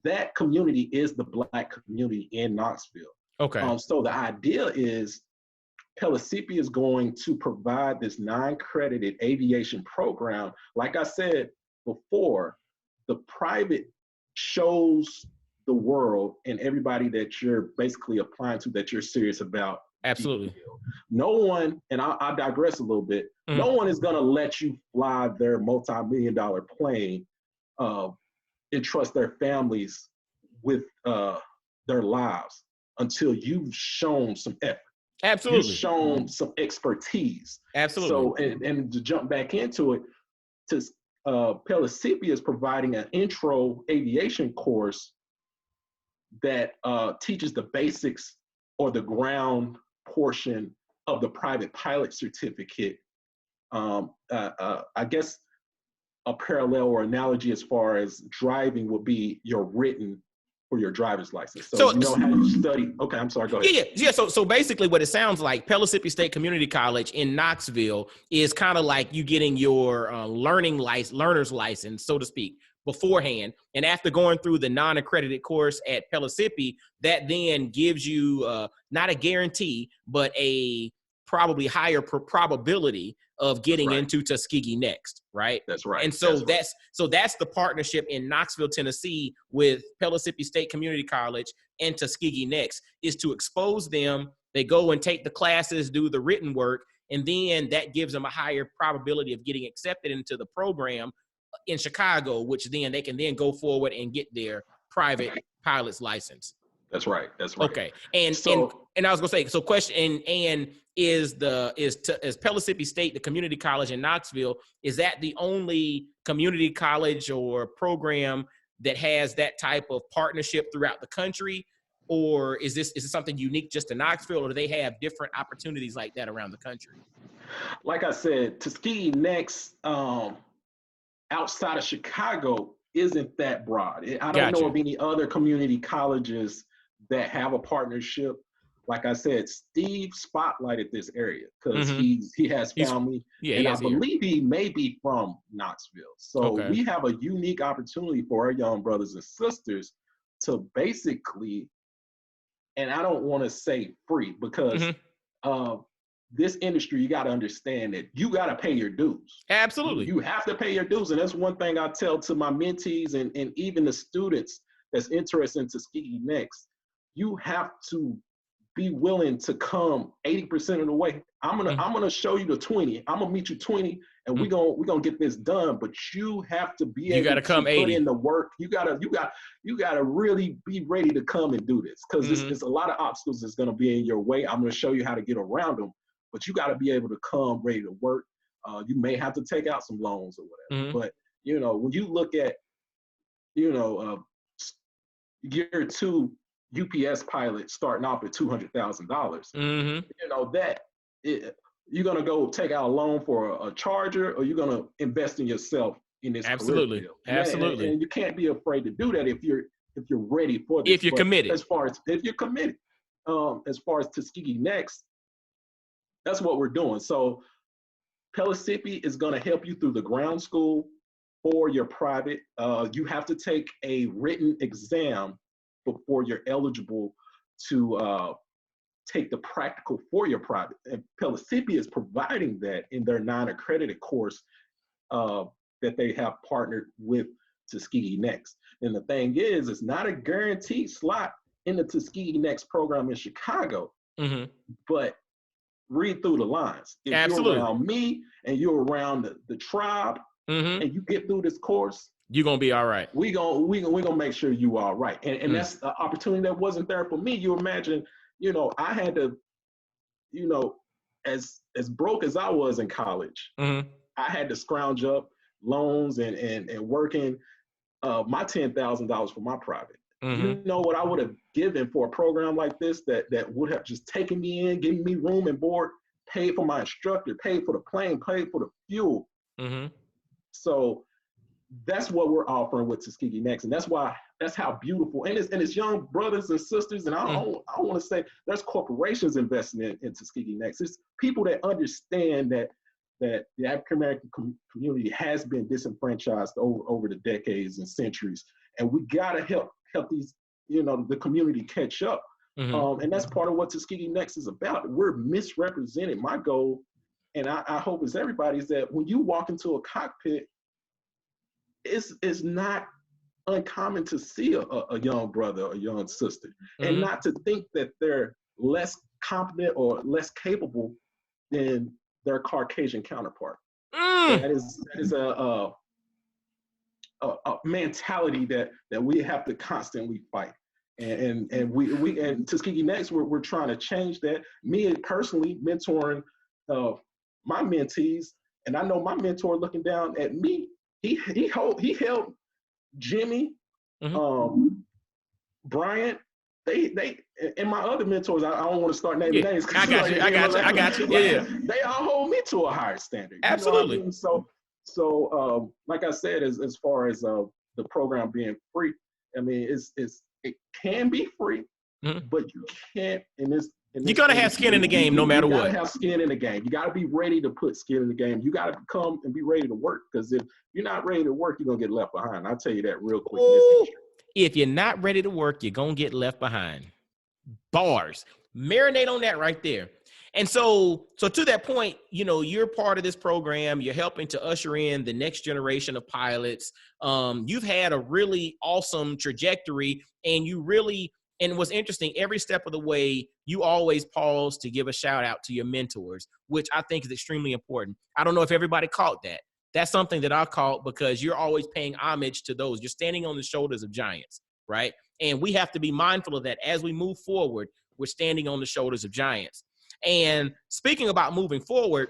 [SPEAKER 2] that community is the Black community in Knoxville.
[SPEAKER 1] Okay.
[SPEAKER 2] So the idea is Pellissippi is going to provide this non-credited aviation program. Like I said before, the private shows the world and everybody that you're basically applying to, that you're serious about.
[SPEAKER 1] Absolutely.
[SPEAKER 2] No one, and I'll digress a little bit, no one is going to let you fly their multi-million-dollar plane and trust their families with their lives until you've shown some effort.
[SPEAKER 1] Absolutely.
[SPEAKER 2] You've shown some expertise.
[SPEAKER 1] Absolutely.
[SPEAKER 2] So, and to jump back into it, Pellissippi is providing an intro aviation course that teaches the basics or the ground portion of the private pilot certificate. I guess a parallel or analogy as far as driving would be your written for your driver's license. So you know how you study. Okay, I'm sorry, go ahead.
[SPEAKER 1] Yeah. So basically what it sounds like, Pellissippi State Community College in Knoxville is kind of like you getting your learner's license, so to speak, beforehand. And after going through the non-accredited course at Pellissippi, that then gives you not a guarantee, but a probably higher probability of getting into Tuskegee Next, right?
[SPEAKER 2] That's right.
[SPEAKER 1] And so that's the partnership in Knoxville, Tennessee, with Pellissippi State Community College and Tuskegee Next, is to expose them. They go and take the classes, do the written work, and then that gives them a higher probability of getting accepted into the program in Chicago, which then they can then go forward and get their private pilot's license.
[SPEAKER 2] That's right. That's right.
[SPEAKER 1] Okay. And I was gonna say, so question, and is Pellissippi State, the community college in Knoxville, is that the only community college or program that has that type of partnership throughout the country? Or is this something unique just to Knoxville, or do they have different opportunities like that around the country?
[SPEAKER 2] Like I said, Tuskegee Next, outside of Chicago, isn't that broad. I don't know of any other community colleges that have a partnership. Like I said, Steve spotlighted this area because he has family, and I believe he may be from Knoxville. So we have a unique opportunity for our young brothers and sisters to basically, and I don't want to say free, because this industry, you got to understand that you got to pay your dues.
[SPEAKER 1] Absolutely.
[SPEAKER 2] You have to pay your dues. And that's one thing I tell to my mentees and even the students that's interested in Tuskegee Next. You have to be willing to come 80% of the way. I'm gonna show you the 20. I'm gonna meet you 20, and we're gonna get this done. But you have to be able to come put 80. In the work. You gotta really be ready to come and do this, because there's a lot of obstacles that's gonna be in your way. I'm gonna show you how to get around them, but you gotta be able to come ready to work. You may have to take out some loans or whatever. But when you look at year 2 UPS pilot starting off at $200,000, you're gonna go take out a loan for a charger, or you're gonna invest in yourself in this career field.
[SPEAKER 1] Absolutely.
[SPEAKER 2] And you can't be afraid to do that if you're ready for this.
[SPEAKER 1] If you're committed.
[SPEAKER 2] If you're committed, as far as Tuskegee Next, that's what we're doing. So Pellissippi is gonna help you through the ground school for your private. You have to take a written exam before you're eligible to take the practical for your private. And Pellissippi is providing that in their non-accredited course that they have partnered with Tuskegee Next. And the thing is, it's not a guaranteed slot in the Tuskegee Next program in Chicago, but read through the lines. If
[SPEAKER 1] Absolutely.
[SPEAKER 2] you're around me and you're around the tribe and you get through this course,
[SPEAKER 1] you're gonna be all right.
[SPEAKER 2] we gonna make sure you are all right. And that's the opportunity that wasn't there for me. You imagine, you know, I had to, you know, as broke as I was in college, I had to scrounge up loans and working my $10,000 for my private. You know what I would have given for a program like this that would have just taken me in, given me room and board, paid for my instructor, paid for the plane, paid for the fuel. So that's what we're offering with Tuskegee Next, and that's how beautiful. And it's young brothers and sisters, and I don't want to say there's corporations investing in Tuskegee Next. It's people that understand that the African American community has been disenfranchised over the decades and centuries, and we gotta help these, you know, the community catch up. And that's part of what Tuskegee Next is about. We're misrepresented. My goal, and I hope it's everybody's, that when you walk into a cockpit, it's not uncommon to see a young brother or young sister, and not to think that they're less competent or less capable than their Caucasian counterpart. That is a mentality that we have to constantly fight. And we and Tuskegee Next, we're trying to change that. Me personally mentoring my mentees, and I know my mentor looking down at me. He helped Jimmy, Bryant. They and my other mentors. I don't want to start naming names.
[SPEAKER 1] I got you. Yeah.
[SPEAKER 2] They all hold me to a higher standard.
[SPEAKER 1] Absolutely.
[SPEAKER 2] You know what I mean? So like I said, as far as the program being free, I mean, it can be free, but you can't you
[SPEAKER 1] gotta have skin in the game no matter what.
[SPEAKER 2] You gotta have skin in the game. You gotta be ready to put skin in the game. You gotta come and be ready to work, because if you're not ready to work, you're gonna get left behind. I'll tell you that real quick.
[SPEAKER 1] If you're not ready to work, you're gonna get left behind. Bars. Marinate on that right there. And so to that point, you know, you're part of this program. You're helping to usher in the next generation of pilots. You've had a really awesome trajectory, and what's interesting, every step of the way, you always pause to give a shout out to your mentors, which I think is extremely important. I don't know if everybody caught that. That's something that I caught, because you're always paying homage to those. You're standing on the shoulders of giants, right? And we have to be mindful of that as we move forward. We're standing on the shoulders of giants. And speaking about moving forward,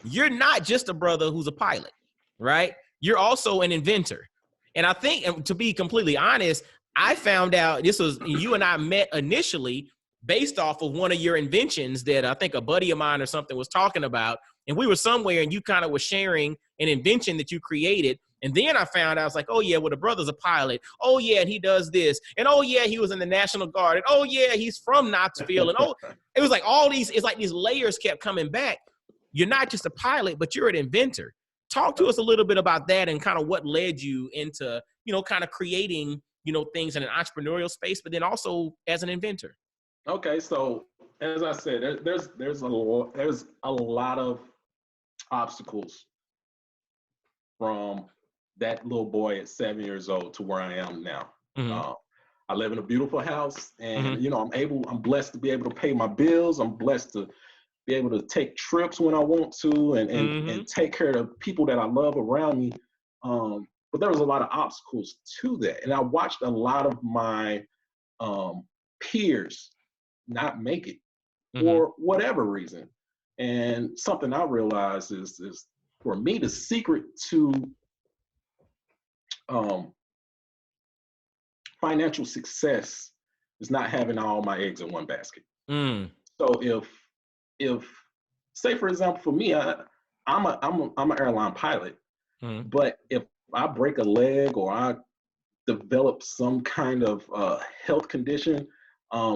[SPEAKER 1] you're not just a brother who's a pilot, right? You're also an inventor. And I think, and to be completely honest, I found out you and I met initially based off of one of your inventions that I think a buddy of mine or something was talking about. And we were somewhere and you kind of were sharing an invention that you created. And then I found out, I was like, oh yeah, well, the brother's a pilot. Oh yeah, and he does this. And oh yeah, he was in the National Guard. And oh yeah, he's from Knoxville. And oh, it was like it's like these layers kept coming back. You're not just a pilot, but you're an inventor. Talk to us a little bit about that and kind of what led you into, you know, kind of creating, you know, things in an entrepreneurial space, but then also as an inventor.
[SPEAKER 2] Okay, so as I said, there's a lot of obstacles from that little boy at 7 years old to where I am now. I live in a beautiful house, and you know, I'm blessed to be able to pay my bills. I'm blessed to be able to take trips when I want to, and take care of the people that I love around me. But there was a lot of obstacles to that, and I watched a lot of my peers not make it for whatever reason. And something I realized is for me, the secret to financial success is not having all my eggs in one basket. So if say for example, for me, I'm an airline pilot, but if I break a leg or I develop some kind of health condition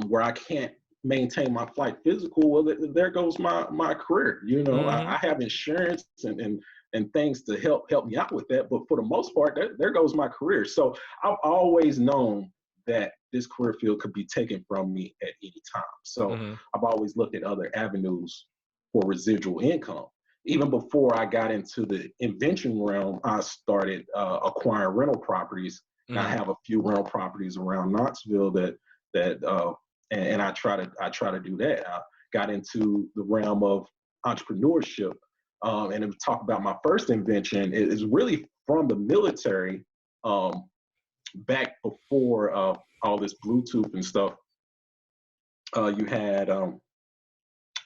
[SPEAKER 2] where I can't maintain my flight physical, well, there goes my career. You know, I have insurance and things to help me out with that, but for the most part, there goes my career. So I've always known that this career field could be taken from me at any time. So I've always looked at other avenues for residual income. Even before I got into the invention realm, I started acquiring rental properties. I have a few rental properties around Knoxville and I try to do that. I got into the realm of entrepreneurship, and to talk about my first invention, it is really from the military. Back before all this Bluetooth and stuff, you had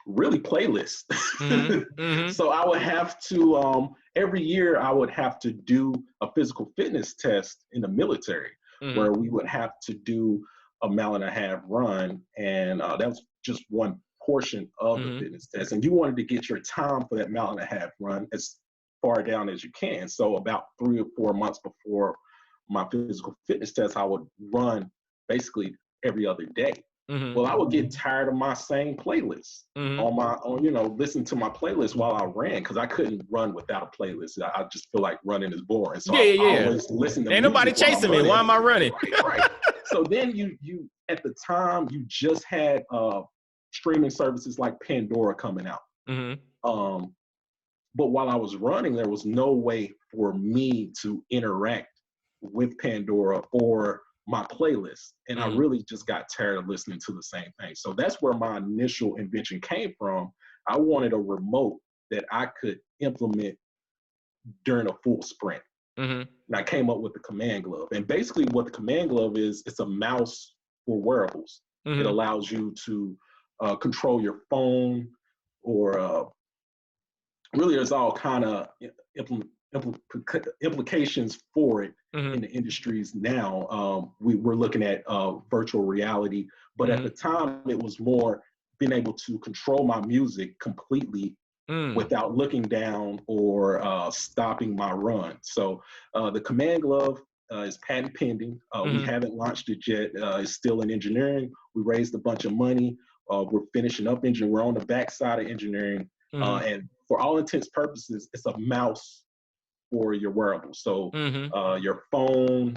[SPEAKER 2] really playlists. So I would have to, every year I would have to do a physical fitness test in the military, where we would have to do a mile and a half run. And that was just one portion of the fitness test. And you wanted to get your time for that mile and a half run as far down as you can. So about 3 or 4 months before my physical fitness test, I would run basically every other day. Well, I would get tired of my same playlist listen to my playlist while I ran, because I couldn't run without a playlist. I just feel like running is boring. So I always listen to
[SPEAKER 1] Ain't nobody chasing me. Why am I running?
[SPEAKER 2] Right. So then you at the time you just had streaming services like Pandora coming out. But while I was running, there was no way for me to interact with Pandora or my playlist. And I really just got tired of listening to the same thing. So that's where my initial invention came from. I wanted a remote that I could implement during a full sprint. And I came up with the Command Glove. And basically what the Command Glove is, it's a mouse for wearables. It allows you to control your phone, or really there's all kind of implications for it in the industries now. We're looking at virtual reality, but at the time it was more being able to control my music completely without looking down or stopping my run. So the Command Glove is patent pending. We haven't launched it yet. It's still in engineering. We raised a bunch of money. We're finishing up engineering. We're on the backside of engineering. And for all intents purposes, it's a mouse for your wearables. So your phone,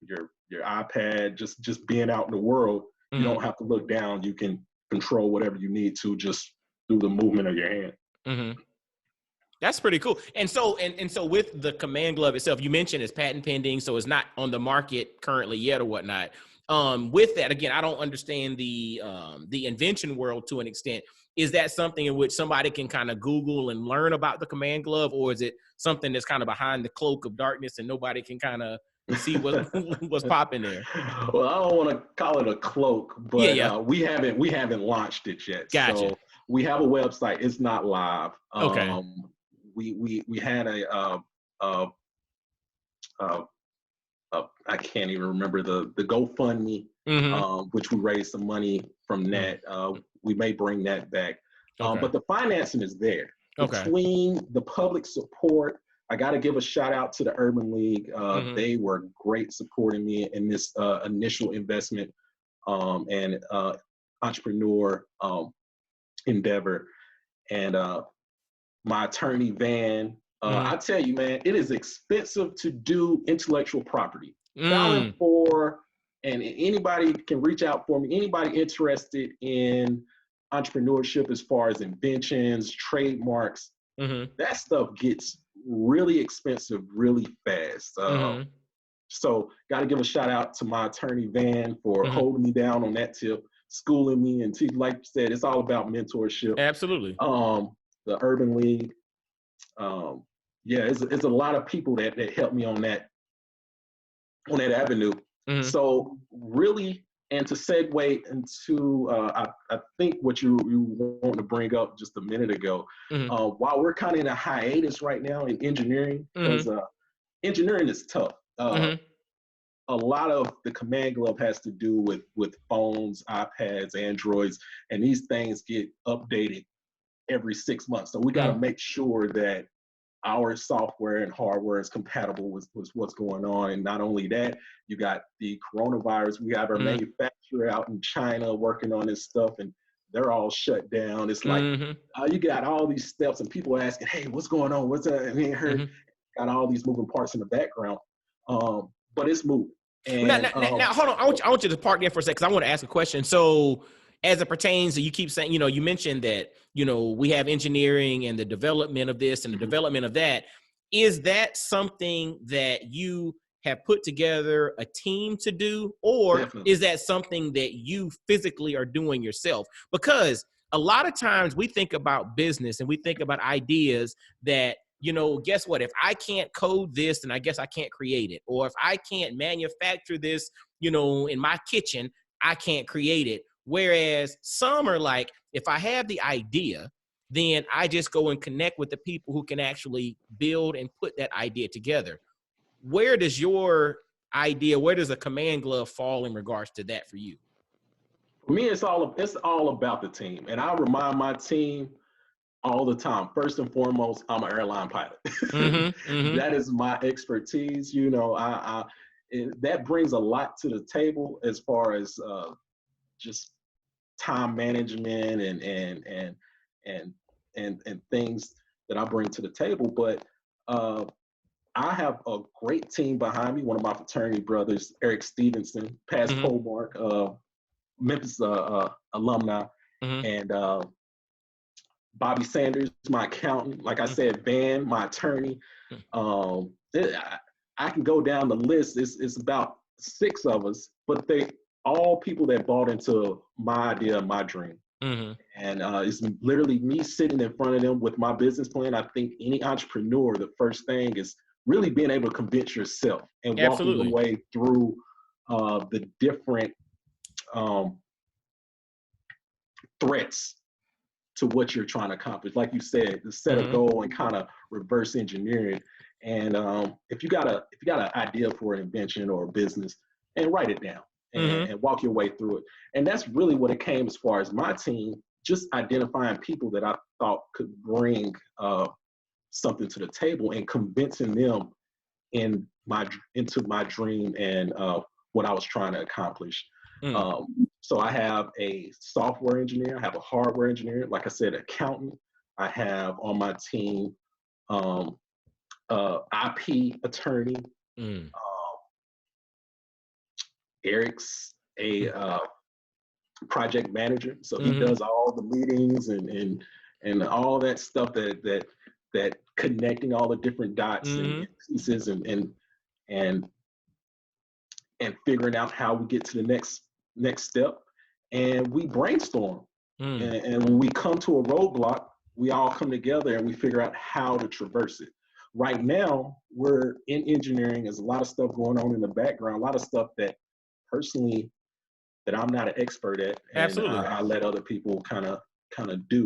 [SPEAKER 2] your iPad, just being out in the world, you don't have to look down. You can control whatever you need to just through the movement of your hand.
[SPEAKER 1] That's pretty cool. And so with the Command Glove itself, you mentioned it's patent pending, so it's not on the market currently yet or whatnot. With that, again, I don't understand the invention world to an extent. Is that something in which somebody can kind of Google and learn about the Command Glove, or is it something that's kind of behind the cloak of darkness and nobody can kind of see what's popping there?
[SPEAKER 2] Well, I don't want to call it a cloak, but we haven't launched it yet.
[SPEAKER 1] Gotcha.
[SPEAKER 2] So we have a website. It's not live.
[SPEAKER 1] Okay.
[SPEAKER 2] We had I can't even remember the GoFundMe, which we raised some money from that. We may bring that back. But the financing is there. Between the public support, I got to give a shout out to the Urban League. They were great supporting me in this initial investment and entrepreneur endeavor. And my attorney, Van, I tell you, man, it is expensive to do intellectual property. Filing for, and anybody can reach out for me, anybody interested in entrepreneurship as far as inventions, trademarks, that stuff gets really expensive really fast. So got to give a shout out to my attorney, Van, for holding me down on that tip, schooling me. And like you said, it's all about mentorship.
[SPEAKER 1] Absolutely.
[SPEAKER 2] The Urban League. It's a lot of people that helped me on that avenue. So really, and to segue into, I think what you want to bring up just a minute ago, while we're kind of in a hiatus right now in engineering, because engineering is tough. A lot of the Command Glove has to do with phones, iPads, Androids, and these things get updated every 6 months. So we got to make sure that our software and hardware is compatible with what's going on. And not only that, you got the coronavirus. We have our manufacturer out in China working on this stuff, and they're all shut down. It's like you got all these steps, and people asking, "Hey, what's going on? What's that?" I mean, got all these moving parts in the background, but it's moving. And
[SPEAKER 1] Now, hold on. I want you to park there for a second because I want to ask a question. So, as it pertains to, you keep saying, you mentioned that, we have engineering and the development of this and the development of that. Is that something that you have put together a team to do, or
[SPEAKER 2] definitely.
[SPEAKER 1] is that something that you physically are doing yourself? Because a lot of times we think about business and we think about ideas that, guess what? If I can't code this, then I guess I can't create it. Or if I can't manufacture this, in my kitchen, I can't create it. Whereas some are like, if I have the idea, then I just go and connect with the people who can actually build and put that idea together. Where does your idea, where does a command glove fall in regards to that for you?
[SPEAKER 2] For me, it's all about the team, and I remind my team all the time. First and foremost, I'm an airline pilot. That is my expertise. That brings a lot to the table as far as just time management and things that I bring to the table. But I have a great team behind me. One of my fraternity brothers, Eric Stevenson, past pole mark, Memphis alumni, and Bobby Sanders, my accountant. Like I said, Van, my attorney. I can go down the list. It's about 6 of us, but they all people that bought into my idea, my dream. And it's literally me sitting in front of them with my business plan. I think any entrepreneur, the first thing is really being able to convince yourself and walking the way through the different threats to what you're trying to accomplish. Like you said, to set a goal and kind of reverse engineer it. And if you got an idea for an invention or a business, and write it down and walk your way through it. And that's really what it came as far as my team, just identifying people that I thought could bring something to the table and convincing them into my dream and what I was trying to accomplish. So I have a software engineer, I have a hardware engineer, like I said, accountant. I have on my team IP attorney. Eric's a project manager, so he does all the meetings and all that stuff that connecting all the different dots and pieces and figuring out how we get to the next step. And we brainstorm. And when we come to a roadblock, we all come together and we figure out how to traverse it. Right now, we're in engineering. There's a lot of stuff going on in the background, a lot of stuff that personally that I'm not an expert at, and
[SPEAKER 1] Absolutely.
[SPEAKER 2] I let other people kind of do.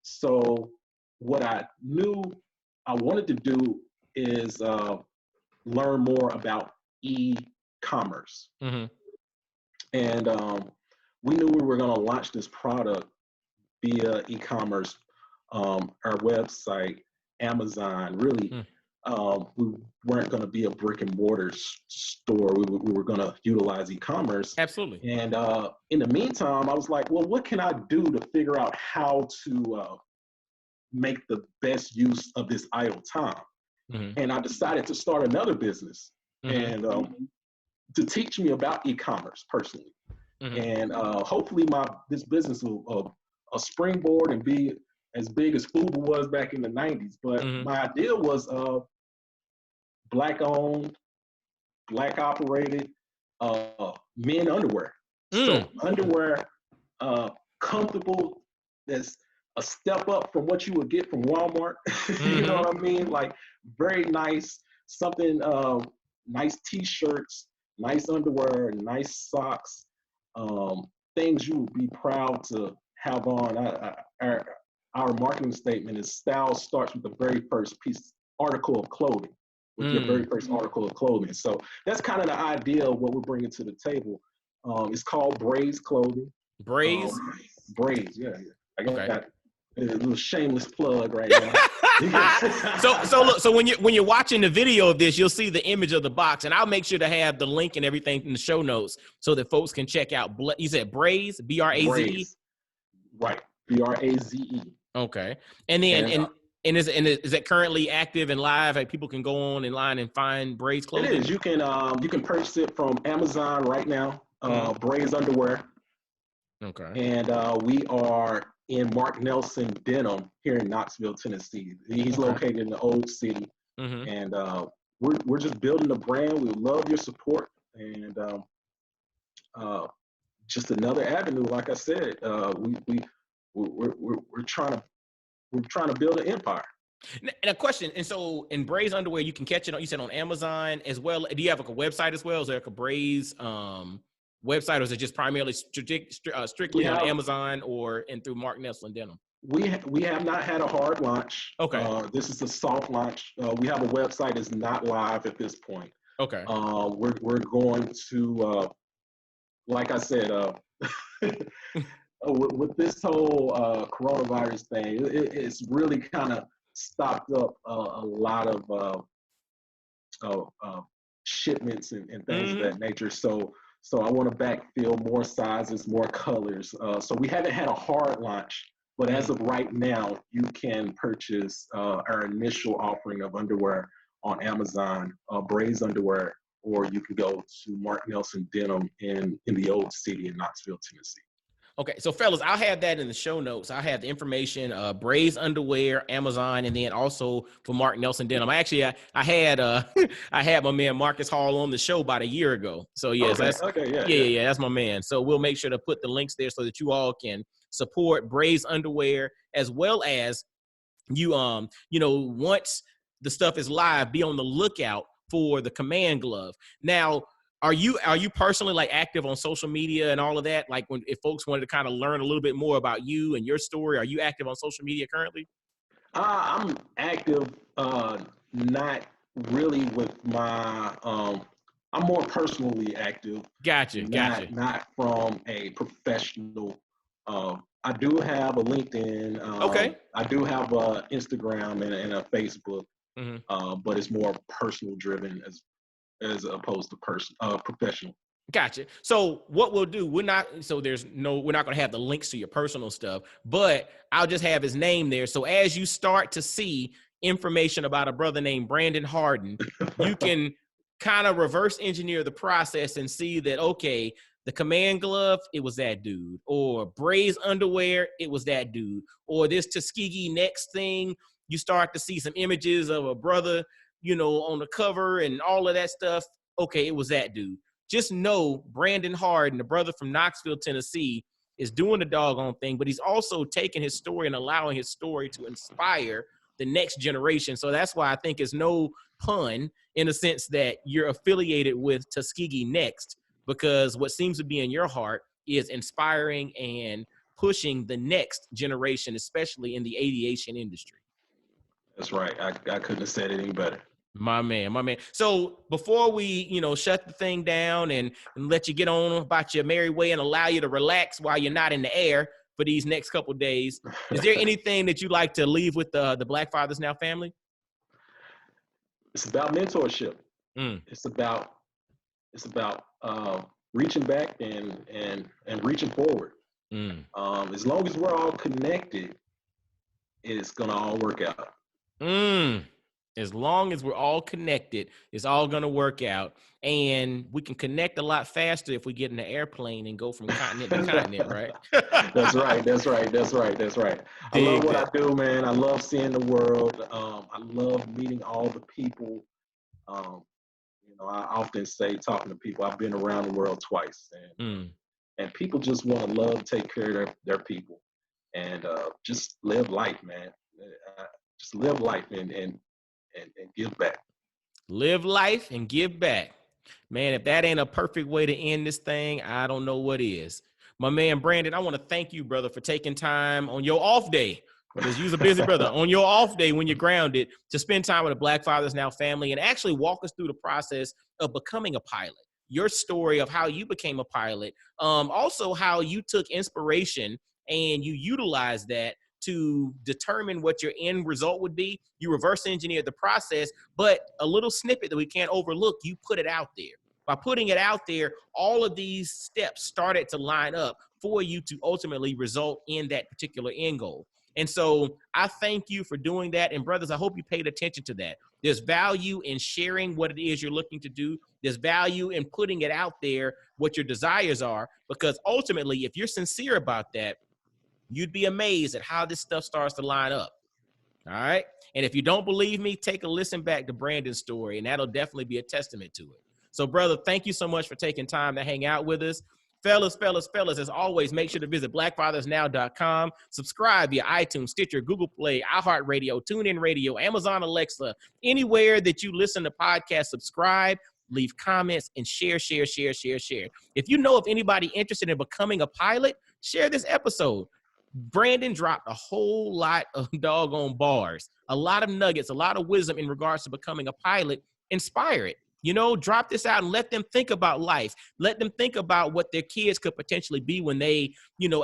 [SPEAKER 2] So what I knew I wanted to do is learn more about e-commerce. And we knew we were going to launch this product via e-commerce, our website, Amazon. Really, we weren't going to be a brick and mortar store. We were going to utilize e-commerce.
[SPEAKER 1] Absolutely.
[SPEAKER 2] And in the meantime, I was like, well, what can I do to figure out how to make the best use of this idle time? And I decided to start another business and to teach me about e-commerce personally. And hopefully this business will a springboard and be as big as Fubu was back in the 90s. But my idea was Black owned, Black operated men underwear. So underwear, comfortable, that's a step up from what you would get from Walmart. You know what I mean? Like very nice, something, nice t-shirts, nice underwear, nice socks, things you would be proud to have on. Our marketing statement is style starts with the very first article of clothing, with your very first article of clothing. So that's kind of the idea of what we're bringing to the table. It's called Braze Clothing.
[SPEAKER 1] Braze?
[SPEAKER 2] Braze, yeah. I got that. A little shameless plug right now.
[SPEAKER 1] So look, so when you're watching the video of this, you'll see the image of the box, and I'll make sure to have the link and everything in the show notes so that folks can check out. You said Braze, B-R-A-Z-E?
[SPEAKER 2] Right, B-R-A-Z-E.
[SPEAKER 1] Okay, and then And is that currently active and live? Like people can go on in line and find Braze
[SPEAKER 2] It
[SPEAKER 1] clothing?
[SPEAKER 2] is. You can purchase it from Amazon right now. Braze underwear,
[SPEAKER 1] Okay.
[SPEAKER 2] and we are in Mark Nelson Denim here in Knoxville, Tennessee. He's
[SPEAKER 1] Okay.
[SPEAKER 2] located in the old city,
[SPEAKER 1] Mm-hmm.
[SPEAKER 2] and we're just building a brand. We love your support, and uh, just another avenue. Like I said, we're trying to build an empire.
[SPEAKER 1] And a question, and so in Braze underwear, you can catch it on, you said on Amazon as well. Do you have like a website as well? Is there like a Braze website, or is it just primarily
[SPEAKER 2] We
[SPEAKER 1] strictly on
[SPEAKER 2] have
[SPEAKER 1] Amazon or and through Mark Nelson Denim?
[SPEAKER 2] we have not had a hard launch.
[SPEAKER 1] Okay.
[SPEAKER 2] This is a soft launch. We have a website that's not live at this point.
[SPEAKER 1] Okay.
[SPEAKER 2] We're going to, like I said, with this whole coronavirus thing, it's really kind of stopped up a lot of shipments and things of
[SPEAKER 1] Mm-hmm.
[SPEAKER 2] that nature. So I want to backfill more sizes, more colors. So we haven't had a hard launch, but as of right now, you can purchase our initial offering of underwear on Amazon, Braze underwear, or you can go to Mark Nelson Denim in the old city in Knoxville, Tennessee.
[SPEAKER 1] Okay, so fellas, I'll have that in the show notes. I'll have the information, Braze underwear, Amazon, and then also for Mark Nelson Denim. I had I had my man Marcus Hall on the show about a year ago. So yes,
[SPEAKER 2] Okay,
[SPEAKER 1] yeah, that's my man. So we'll make sure to put the links there so that you all can support Braze underwear as well as once the stuff is live, be on the lookout for the command glove. Now, are you personally like active on social media and all of that? Like if folks wanted to kind of learn a little bit more about you and your story, are you active on social media currently?
[SPEAKER 2] I'm active, not really with my. I'm more personally active,
[SPEAKER 1] Gotcha.
[SPEAKER 2] not from a professional. I do have a LinkedIn.
[SPEAKER 1] Okay.
[SPEAKER 2] I do have a Instagram and a Facebook,
[SPEAKER 1] Mm-hmm.
[SPEAKER 2] but it's more personal driven as opposed to professional.
[SPEAKER 1] Gotcha. So what we'll do, we're not going to have the links to your personal stuff, but I'll just have his name there. So as you start to see information about a brother named Brandon Hardin, you can kind of reverse engineer the process and see that, okay, the command glove, it was that dude, or Braze underwear, it was that dude, or this Tuskegee next thing, you start to see some images of a brother, on the cover and all of that stuff. Okay, it was that dude. Just know Brandon Hardin, the brother from Knoxville, Tennessee, is doing the doggone thing, but he's also taking his story and allowing his story to inspire the next generation. So that's why I think it's no pun in the sense that you're affiliated with Tuskegee Next, because what seems to be in your heart is inspiring and pushing the next generation, especially in the aviation industry.
[SPEAKER 2] That's right. I couldn't have said it any better.
[SPEAKER 1] My man. So before we, shut the thing down and let you get on about your merry way and allow you to relax while you're not in the air for these next couple of days, is there anything that you'd like to leave with the Black Fathers Now family?
[SPEAKER 2] It's about mentorship.
[SPEAKER 1] Mm.
[SPEAKER 2] It's about reaching back and reaching forward.
[SPEAKER 1] Mm.
[SPEAKER 2] As long as we're all connected, it's gonna all work out.
[SPEAKER 1] As long as we're all connected, it's all going to work out. And we can connect a lot faster if we get in an airplane and go from continent to continent, right?
[SPEAKER 2] That's right. I love
[SPEAKER 1] Dig
[SPEAKER 2] what I
[SPEAKER 1] that.
[SPEAKER 2] do, man. I love seeing the world. I love meeting all the people. Um, I often say, talking to people, I've been around the world twice, and people just want to love, take care of their people, and just live life, man. Just live life and give back.
[SPEAKER 1] Live life and give back. Man, if that ain't a perfect way to end this thing, I don't know what is. My man, Brandon, I want to thank you, brother, for taking time on your off day, because you're a busy brother, on your off day when you're grounded, to spend time with the Black Fathers Now family and actually walk us through the process of becoming a pilot. Your story of how you became a pilot, also how you took inspiration and you utilized that to determine what your end result would be. You reverse engineered the process, but a little snippet that we can't overlook, you put it out there. By putting it out there, all of these steps started to line up for you to ultimately result in that particular end goal. And so I thank you for doing that. And brothers, I hope you paid attention to that. There's value in sharing what it is you're looking to do. There's value in putting it out there, what your desires are, because ultimately, if you're sincere about that, you'd be amazed at how this stuff starts to line up. All right. And if you don't believe me, take a listen back to Brandon's story, and that'll definitely be a testament to it. So, brother, thank you so much for taking time to hang out with us. Fellas, as always, make sure to visit blackfathersnow.com. Subscribe via iTunes, Stitcher, Google Play, iHeartRadio, TuneIn Radio, Amazon Alexa, anywhere that you listen to podcasts, subscribe, leave comments, and share. If you know of anybody interested in becoming a pilot, share this episode. Brandon dropped a whole lot of doggone bars, a lot of nuggets, a lot of wisdom in regards to becoming a pilot. Inspire it. Drop this out and let them think about life. Let them think about what their kids could potentially be when they,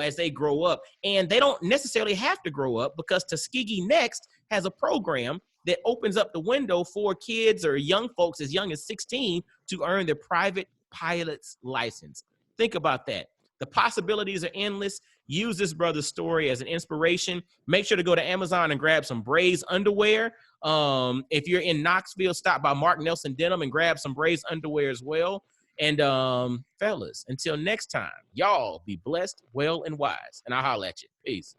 [SPEAKER 1] as they grow up. And they don't necessarily have to grow up, because Tuskegee Next has a program that opens up the window for kids or young folks as young as 16 to earn their private pilot's license. Think about that. The possibilities are endless. Use this brother's story as an inspiration. Make sure to go to Amazon and grab some Braze underwear. If you're in Knoxville, stop by Mark Nelson Denim and grab some Braze underwear as well. And fellas, until next time, y'all be blessed, well, and wise. And I'll holler at you. Peace.